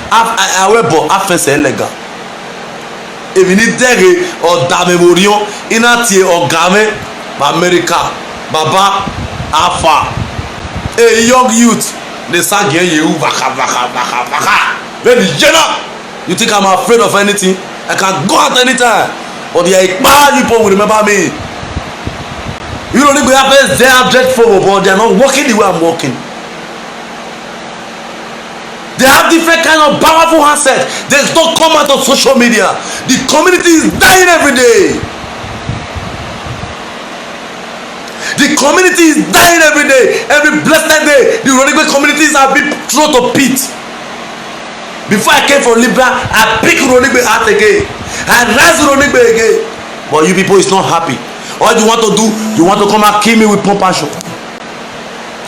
awebo afẹsẹ ẹlẹga èmi ní dẹ́rẹ̀ ọ̀dà memorial iná tiẹ̀ ọ̀gá America baba afa a young youth they sag you vaka. Very general. You think I'm afraid of anything? I can go out anytime. But the people will remember me. You don't even have they are dreadful, but they are not working the way I'm working. They have different kind of powerful assets. They don't come out of social media. The community is dying every day. The community is dying every day. Every blessed day, the Uronigbe communities are being thrown to pit. Before I came from Libya, I pick Uronigbe out again. I rise Uronigbe again. But you people is not happy. All you want to do, you want to come and kill me with compassion.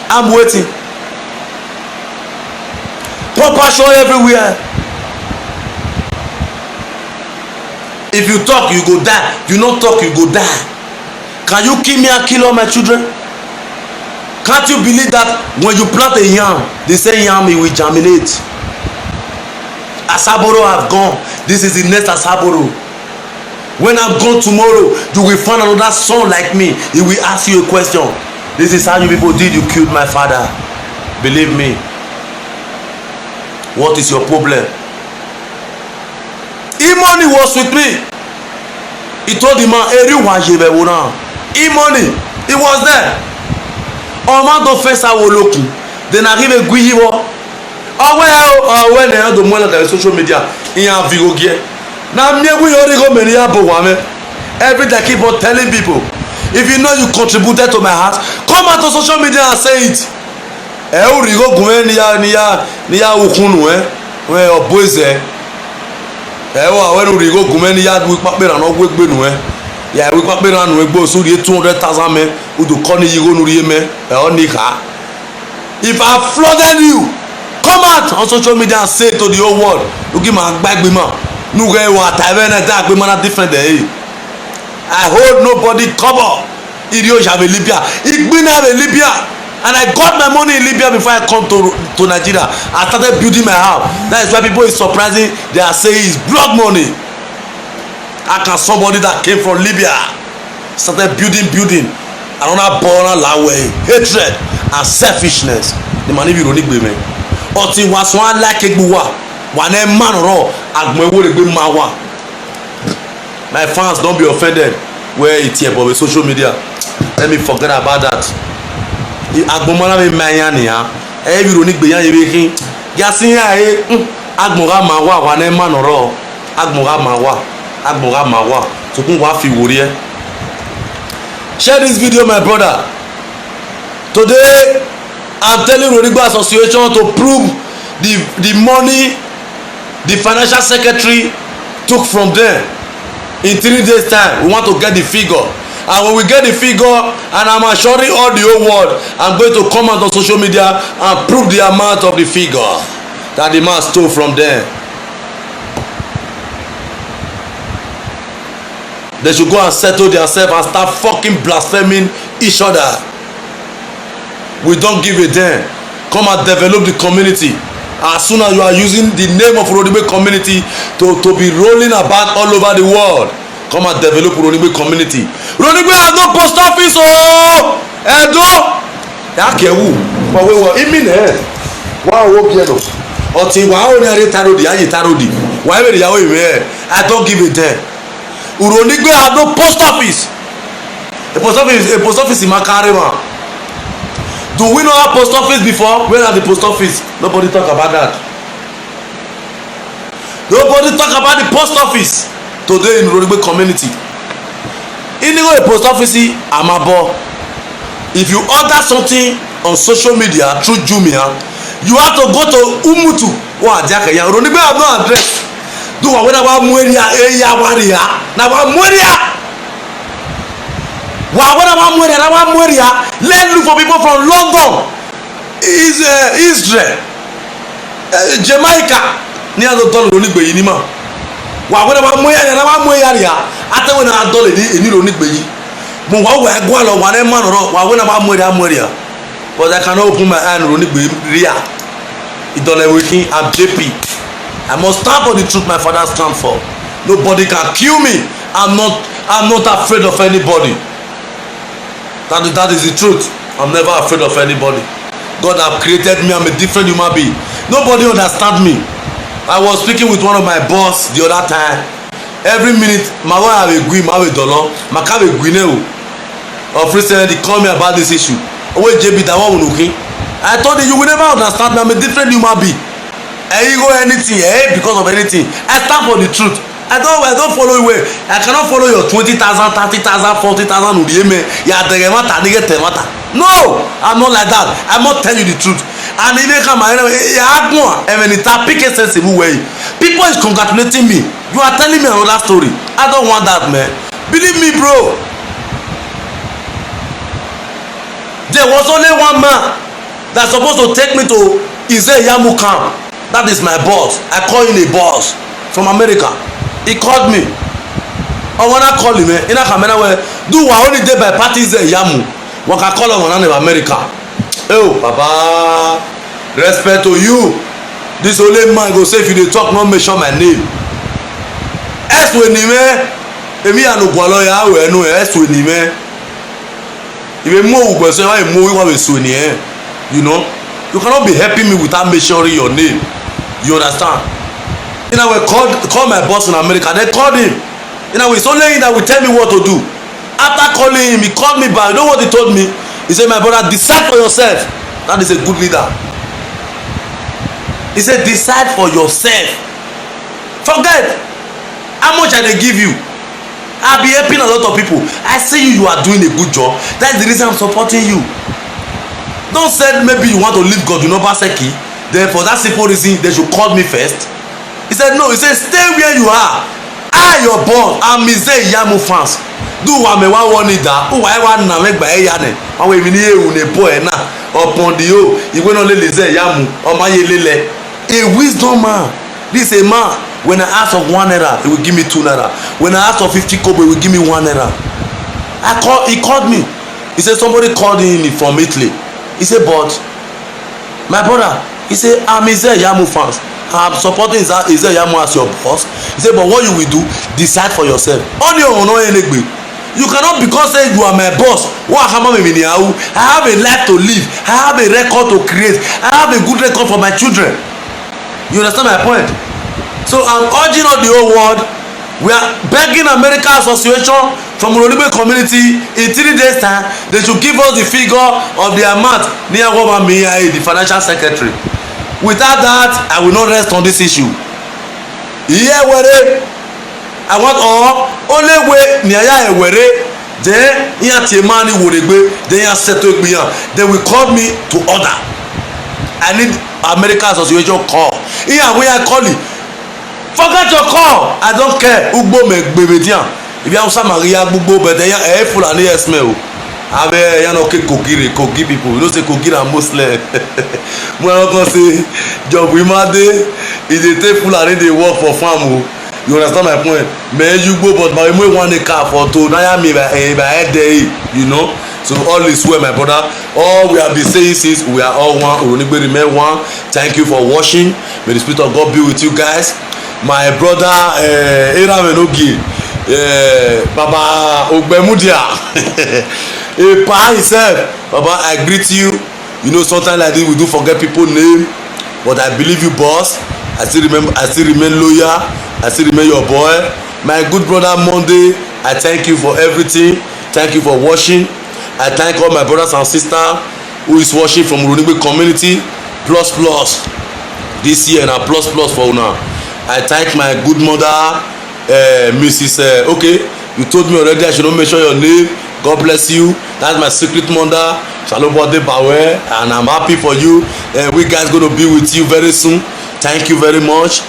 I'm waiting. Compassion everywhere. If you talk, you go die. You not talk, you go die. Can you kill me and kill all my children? Can't you believe that when you plant a yam, they say yam it will germinate? Asaboro have gone. This is the next Asaboro. When I'm gone tomorrow, you will find another son like me. He will ask you a question. This is how you people did. You killed my father. Believe me. What is your problem? Imoni was with me. He told the man, Imoni, he was there. Ọmọ tó fẹ́ sáwọ́ lókun. Then I give a guiyiwo. When they had the money on social media, he have video gear. Now me we already go many abowame. Every day I keep on telling people, if you know you contributed to my house, come out on social media and say it. Urigo gwen niya ukunu we oboze. When Urigo gwen niya we papera no we gbenu ya we papera no we gbo so the 200,000 men who do koni yigo nuri me onika. If I flooded you, come out on social media and say to the whole world, look at my back man. No guy want different day. I hold nobody cover. Idiot have a Libya. It been have a Libya. And I got my money in Libya before I come to Nigeria. I started building my house. That is why people is surprising. They are saying it's blood money. How can somebody that came from Libya started building another born way, hatred and selfishness? The man if you don't need me. Ọtí wa sọ alákẹ́gbẹ́ wa wà ní man rọ àgbọ̀n ewúrẹ́ gbé máa wà. My fans don't be offended where it's here but with social media. Let me forget about that. Àgbọ̀n mọ́lá mi máa yan nìyà ẹ̀ bí ronú gbé yan yẹ bí kí yasi yà ẹ̀ àgbọ̀n ká máa wà ní man rọ àgbọ̀n ká máa wà tukun wà fi wòrí ẹ. Share this video my brother. Today I'm telling Uronigbe Association to prove the money the financial secretary took from them. In 3 days time, we want to get the figure. And when we get the figure, and I'm assuring all the whole world, I'm going to come out on social media and prove the amount of the figure that the man stole from them. They should go and settle themselves and start fucking blaspheming each other. We don't give a damn. Come and develop the community. As soon as you are using the name of Uronigbe community to be rolling about all over the world, come and develop Uronigbe community. Uronigbe has no post office. Oh, Edo. Yakewu. But we were in here. Wow, piano. Oti wa o ni are tarodi, aye tarodi. Why we yawo here? I don't give a damn. Uronigbe has no post office. A post office in Makarema. Do we know our post office before? Where are the post office? Nobody talk about that. Nobody talk about the post office today in Uronigbe community. In the post office, Amabo. If you order something on social media through Jumia, you have to go to Umutu. Wow, Jacka, Uronigbe have no address. Do what about Mueria, Eya Waria? Now, Mueria. Wow, what about Mueria? Let's look for people from London, Israel, Jamaica. Near the dollar Uronigbe yinima. Wow, what about Mueria? After when I dollar in Uronigbe yi. But what we are going on one man or what about Mueria? But I cannot open my hand Uronigbe Ria. It don't working. I'm JP. I must stand for the truth my father stand for. Nobody can kill me. I'm not afraid of anybody. That is the truth. I'm never afraid of anybody. God have created me. I'm a different human being. Nobody understand me. I was speaking with one of my boss the other time. Every minute my wife have a green, my have a dollar, my car have a green. Of recently call me about this issue. Wait, JB, that one okay? I told you will never understand me. I'm a different human being. I go anything, because of anything. I stand for the truth. I don't follow you. I cannot follow your 20,000, 30,000, 40,000 udeme. No, I'm not like that. I'm not telling you the truth. And even come sensible way. People is congratulating me. You are telling me another story. I don't want that, man. Believe me, bro. There was only one man that's supposed to take me to Izeyamu camp. That is my boss. I call him a boss from America. He called me. I wanna call him. In a camera where do I only day by party Izeyamu. What I call him in America. Oh, Papa, respect to you. This only man go say if you dey talk, not mention my name. Eswenime, emi anu gwalo ya we no eswenime. If mo ugbo say why mo we wa eswenime, you know, you cannot be helping me without mentioning your name. You understand? You know, we call my boss in America. They called him. You know, it's only him that will tell me what to do. After calling him, he called me back. You know what he told me? He said, my brother, decide for yourself. That is a good leader. He said, decide for yourself. Forget how much I dey give you. I'll be helping a lot of people. I see you are doing a good job. That's the reason I'm supporting you. Don't say maybe you want to leave God, you know, Baseki. Then for that simple reason, they should call me first. He said, no. He said, stay where you are. I, your boss, I'm Izeyamu fans. Do what me want that. Who I want to make by Yane. I will be near a boy now. Upon the O, you will not let Izeyamu or my lele. A wisdom man. This is a man. When I ask of 1 naira, he will give me 2 naira. When I ask of 50 kobo, he will give me 1 naira. He called me. He said, somebody called him from Italy. He said, but my brother, he said, I'm Izeyamu fans. I'm supporting Izeyamu as your boss. He said, but what you will do, decide for yourself. On your own, you cannot, because say you are my boss. I have a life to live. I have a record to create. I have a good record for my children. You understand my point? So I'm urging on the whole world. We are begging American Association from Uronibe community in 3 days time. They should give us the figure of the amount near Woma Mia, the financial secretary. Without that, I will not rest on this issue. Yeah, where I want all only way near where then here Tiemani would be then you settle me. They will call me to order. I need American Association call. Here we are calling. Forget your call. I don't care. Ugbo me bebedian. If you have some Maria Ugbo, but then you full and yes smell. I mean, you know, Kogi people. You don't say Kogi and Muslim. When I can say, job we made is a take full and they work for farm. You understand my point? Man, you go, but my mom want a car for to now me by head day. You know. So all is well, my brother. All we have been saying since we are all one. Uronibe remain one. Thank you for watching. May the Spirit of God be with you guys. My brother Eramenogi, Baba Ogbemudia, Pa himself. Baba, I greet you. You know, sometimes like this we do forget people's name, but I believe you, boss. I still remain loyal. I still remain your boy. My good brother Monday, I thank you for everything. Thank you for watching. I thank all my brothers and sisters who is watching from Uronibe community. Plus this year na plus for una. I thank my good mother, Mrs. Okay, you told me already I should not mention your name. God bless you. That's my secret mother, Shalobode Bawe, and I'm happy for you. We guys gonna be with you very soon. Thank you very much.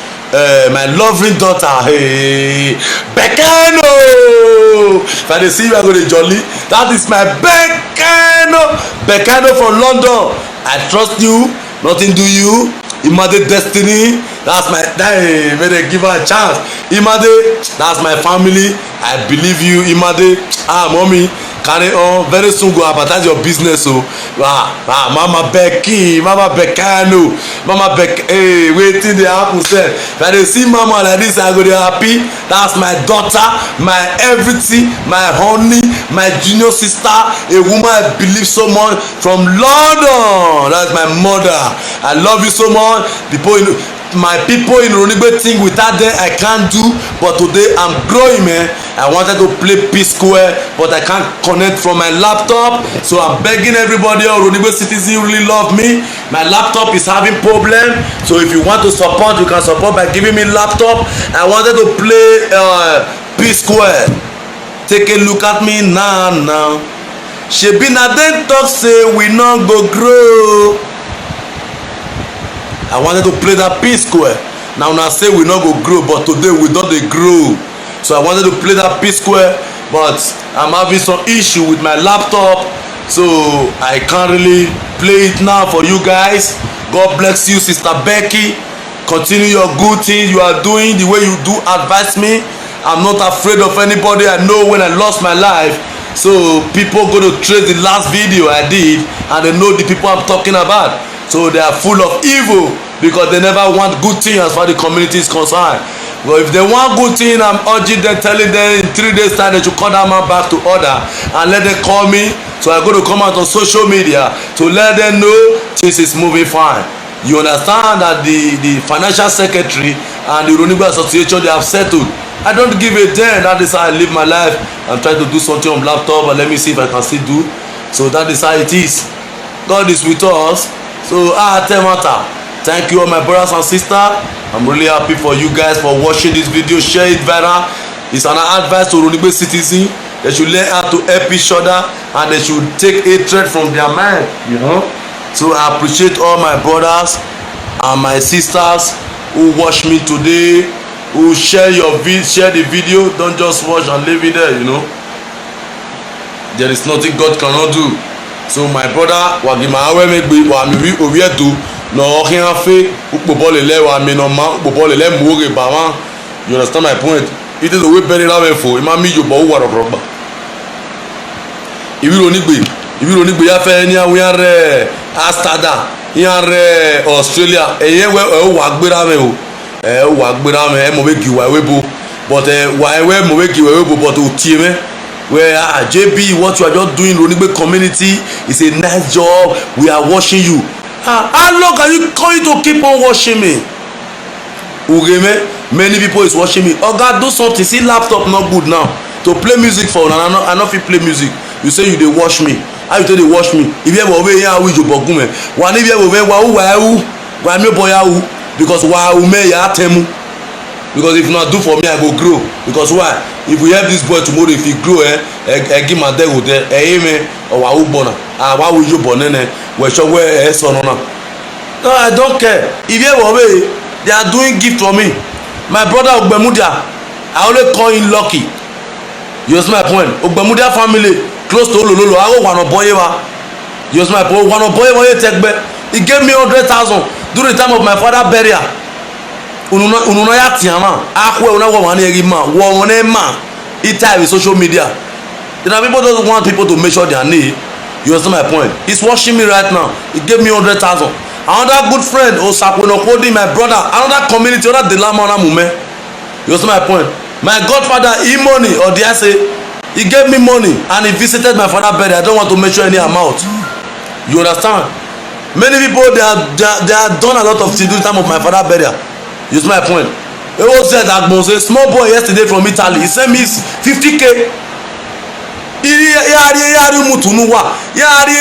My lovely daughter, hey, Bekano. If I see you, I'm gonna jolly. That is my Bekano from London. I trust you. Nothing do you. Imade Destiny, that's my may they give her a chance. Imade, that's my family. I believe you, Imade. Mommy, carry on very soon go advertise your business o mama Becky mama Beckano mama Beck hey wetin dey happen sef if I dey see mama like this I go dey happy. That's my daughter, my everything, my honey, my junior sister, a woman I believe so much from London. That's my mother. I love you so much. My people in Ronigbe think without them I can't do, but today I'm growing, man. I wanted to play P-Square, but I can't connect from my laptop, so I'm begging everybody on Ronigbe citizen really love me. My laptop is having problem, so if you want to support, you can support by giving me laptop. I wanted to play P-Square. Take a look at me now. Shebi na dem talk say we no go grow. I wanted to play that P-Square. Now say we no go grow, but today we don dey grow. So I wanted to play that P-Square, but I'm having some issue with my laptop, so I can't really play it now for you guys. God bless you, Sister Becky. Continue your good things you are doing the way you do. Advise me. I'm not afraid of anybody. I know when I lost my life, so people go to trace the last video I did, and they know the people I'm talking about. So they are full of evil because they never want good things as far as the community is concerned. But if they want good thing, I'm urging them, telling them in 3 days time they should call that man back to order and let them call me. So I'm going to come out on social media to let them know things is moving fine. You understand that the financial secretary and the Ronigbe Association, they have settled. I don't give a damn. That is how I live my life. I'm trying to do something on laptop, but let me see if I can still do. So that is how it is. God is with us. So Temata, thank you all my brothers and sisters. I'm really happy for you guys for watching this video. Share it viral. It's an advice to Ronigbe citizens. They should learn how to help each other, and they should take hatred from their mind, you know. So I appreciate all my brothers and my sisters who watch me today, who share the video. Don't just watch and leave it there, you know. There is nothing God cannot do. So my brother wagima awemegbe wa mi oviedu no ohianfe ukpobole wa mi no ma ukpobole le muore ba wa. You understand my point? It is the way very ravenful. Ima mi yobo wa rogba. Ibi Ronigbe ya fe ni awon re Astada yan re Australia eye we wa gbera me o wa gbera me e mo be giwa webo but wa we mo be giwa webo but o tie me where JB, what you are just doing Ronigbe community is a nice job. We are watching you. How long are you going to keep on watching me? Ugeme, many people is watching me. Oh God, do something. See, laptop not good now to play music for. I not fit play music. You say you dey watch me. How you tell they watch me? If you ever over here, we jo bogume. One if you ever wa me boya u because wa u me ya temu. Because if not do for me, I go grow. Because why? If we help this boy tomorrow, if he grow, give my dad with there, amen. Or why would you born in where show where son on? No, I don't care. If you ever away, they are doing gift for me. My brother Ogbemudia, I only call him Lucky. You see my point? Ogbemudia family close to Olololo. I go one boy. You see my point? One boy take back. He gave me 100,000 during the time of my father burial. Ununo ya tiama akwe una wo wan eri ma wo won e ma it type with social media. You know, people don't want people to measure their need. You understand my point? He's watching me right now. He gave me 100,000. Another good friend Osakweno Kodi, my brother, another community, another Delama Mume. You understand my point? My godfather money or did I say he gave me money and he visited my father burial. I don't want to measure any amount. You understand? Many people they have done a lot of things during the time of my father burial. You see my point? It was said that a small boy yesterday from Italy. He sent me 50k. Yari mutunuwa. Yari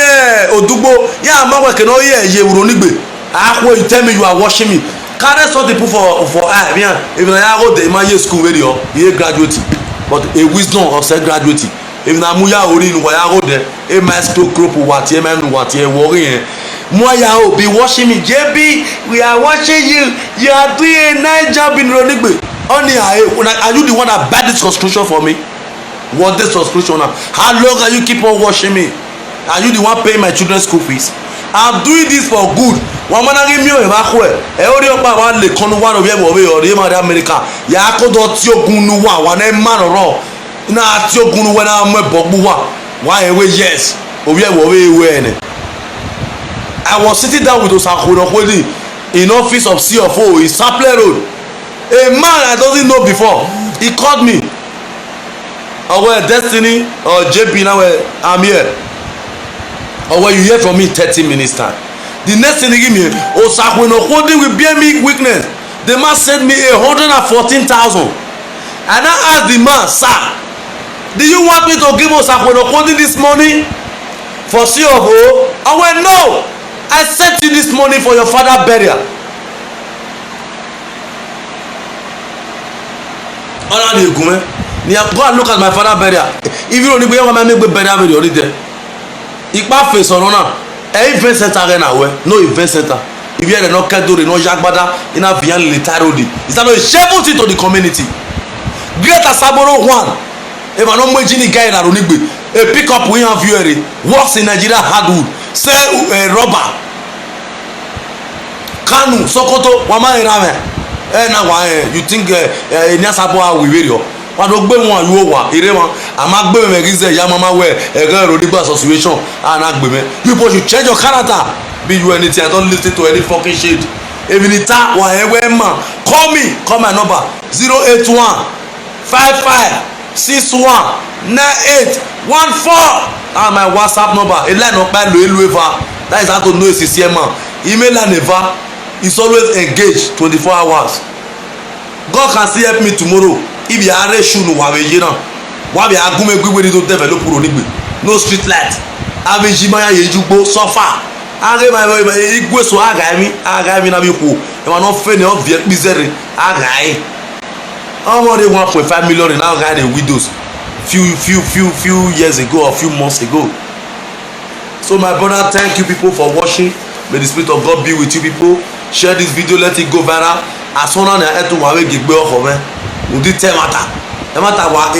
odugbo. Ya mawa keno ye Ronigbe. Akwe, you tell me you are watching me. Carry some people for bien. Even I go the man school radio. He graduate, but a wisdom of say graduate. If na muya ori nu ya go there. A master crop what ye man what ye worry. Moya will be watching me. JB, we are watching you. You are doing a nice job in Ronigbe. Only are you the one that buy this subscription for me? What this subscription now? How long are you keep on watching me? Are you the one paying my children's school fees? I'm doing this for good. One man give me a backwe. Every opa one le konu one of them away or the America. Ya ko do ti ogun nu wa one man ro. Na ti ogun when I'm a bobuwa. why away yes obi ewo we I was sitting down with Osakwonokoli in office of CFO in Saple Road. A man I doesn't know before, he called me. Or Destiny or JP now I'm here. Or when you hear from me 30 minutes time. The next thing he give me, Osakwonokoli will bear me weakness. The man sent me 114,000. And I asked the man, sir, do you want me to give Osakwonokoli this money for CFO? I went, no. I sent you this money for your father burial. Ọlá ni ègún mẹ́. Ni go and look at my father burial. If you don't need to make burial video already there. Ipa face ọ̀nà náà. Event center rẹ̀ náà wẹ̀. No event center. If you are not kẹ́dọ̀ rẹ̀ náà yàgbádá iná bìyàn lè tààrọ̀ òdì. It's not a shameful thing to the community. Great Asaboro one. If I don't mention the guy in Aronigbe, a pickup we have here works in Nigeria hardwood. Sell rubber. Kanu Sokoto wama irame na wa you think ni Asabo we we yo wa do gbe won yo wa ire won ama gbe me gize ya mama we ere Rodigbo association and agbe me people should change your character be you anything I don't listen to any fucking shit evinita wa ewe man call my number 081 55 61 9814 and my WhatsApp number line up by lo eva that is how to know it's a man email and never is always engaged 24 hours. God can still help me tomorrow if you are shunu wa beje na wa be agume gbegbe to develop Uronigbe no street light aveji maya yejugbo suffer age my igwe so aga mi na bi ku e ma no fe ne o vie bizere aga yi already 1.5 million in now guy the widows few years ago or few months ago. So my brother, thank you people for watching. May the spirit of God be with you people. Share this video, let it go viral. As soon as I enter one way, get back home. We did tell matter. E matter wa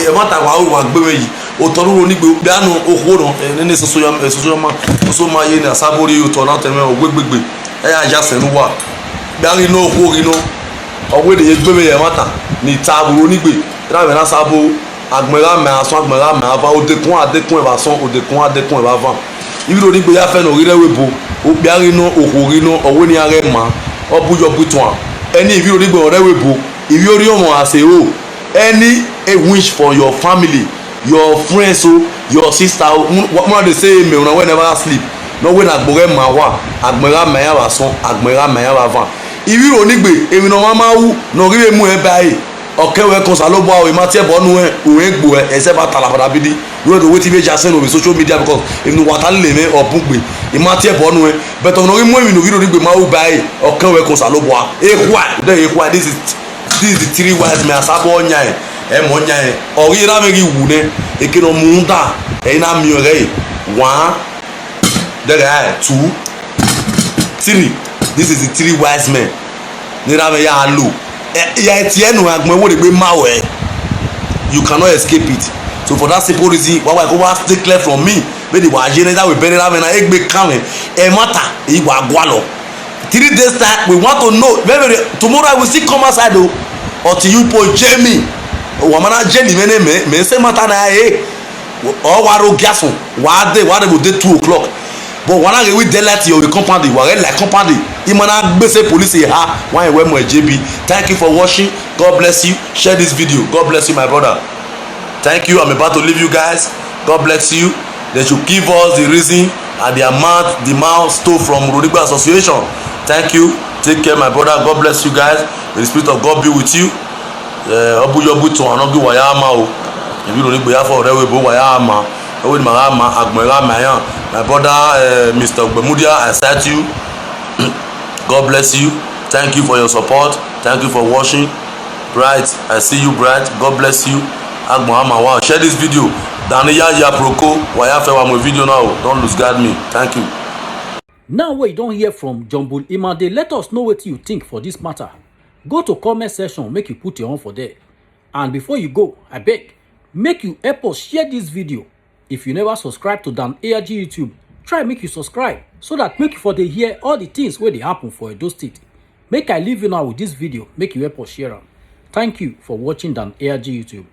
o wa gbe yi. O toru Uronigbe bi anu okoro ni so ma ye ni Asabori o to na teme o gbegbe. E ya ja senu wa. Bi ari no okori no. Owe de gbe me ye matter. Ni ta Uronigbe. Ra me na Sabo agbera me aso agbera me ava odekun e ba son odekun e ba van. Ibi Uronigbe ya fe no rire webo. O biari no okori no owo ni are ma obujo butuan any if Uronigbe ore webo if you ori omo as a whole any a wish for your family your friends so your sister what they say me una whenever sleep no when agbore ma wa agbera ma ya wa son agbera ma ya wa van if Uronigbe emi no mama wu no ri emu e bai okewe kon salobo awe ma tie bonu e o egbo e se ba talabada bidi you know wetin be just on social media because if no water le me obugbe e ma tie bonu e but no ri mu emi no Uronigbe ma wu bai okewe kon salobo a ekwa this is the three wise me Asabo nya e mo nya e ori ra me ri wu ne e ke no mu nda e na mi ore 1 there are 2 3 this is the three wise men ni ra me ya lo ya tie no agbon wo de gbe ma we you cannot escape it so for that simple reason why go was stay clear from me make the wa je that we bury that na egbe kan e matter e wa gwa lo 3 days time we want to know maybe tomorrow I will still come outside o until you po Jamie o mana Jamie me say matter na o wa ro gasun wa dey go dey 2 o'clock but when I we daylight your compound you are like compound imana gbese police ha why we mo JB thank you for watching. God bless you. Share this video. God bless you my brother. Thank you. I'm about to leave you guys. God bless you. They should give us the reason and the amount stole from Rodigbo Association. Thank you. Take care my brother. God bless you guys. May the spirit of God be with you. Obuyobu to anobi wayama o. If you Rodigbo ya for rewebo wayama. My brother Mr. Ogbemudia, I thank you. God bless you. Thank you for your support. Thank you for watching. Bright, I see you bright. God bless you. Wow. Share this video. Daniya Yaproko. Wayafewa my video now. Don't lose guard me. Thank you. Now we don't hear from Jombul Imade. Let us know what you think for this matter. Go to comment section, make you put your own for there. And before you go, I beg, make you help us share this video. If you never subscribe to Dan ARG YouTube, try make you subscribe so that make you for dey hear all the things wey dey happen for Edo State. Make I leave you now with this video, make you help us share am. Thank you for watching Dan ARG YouTube.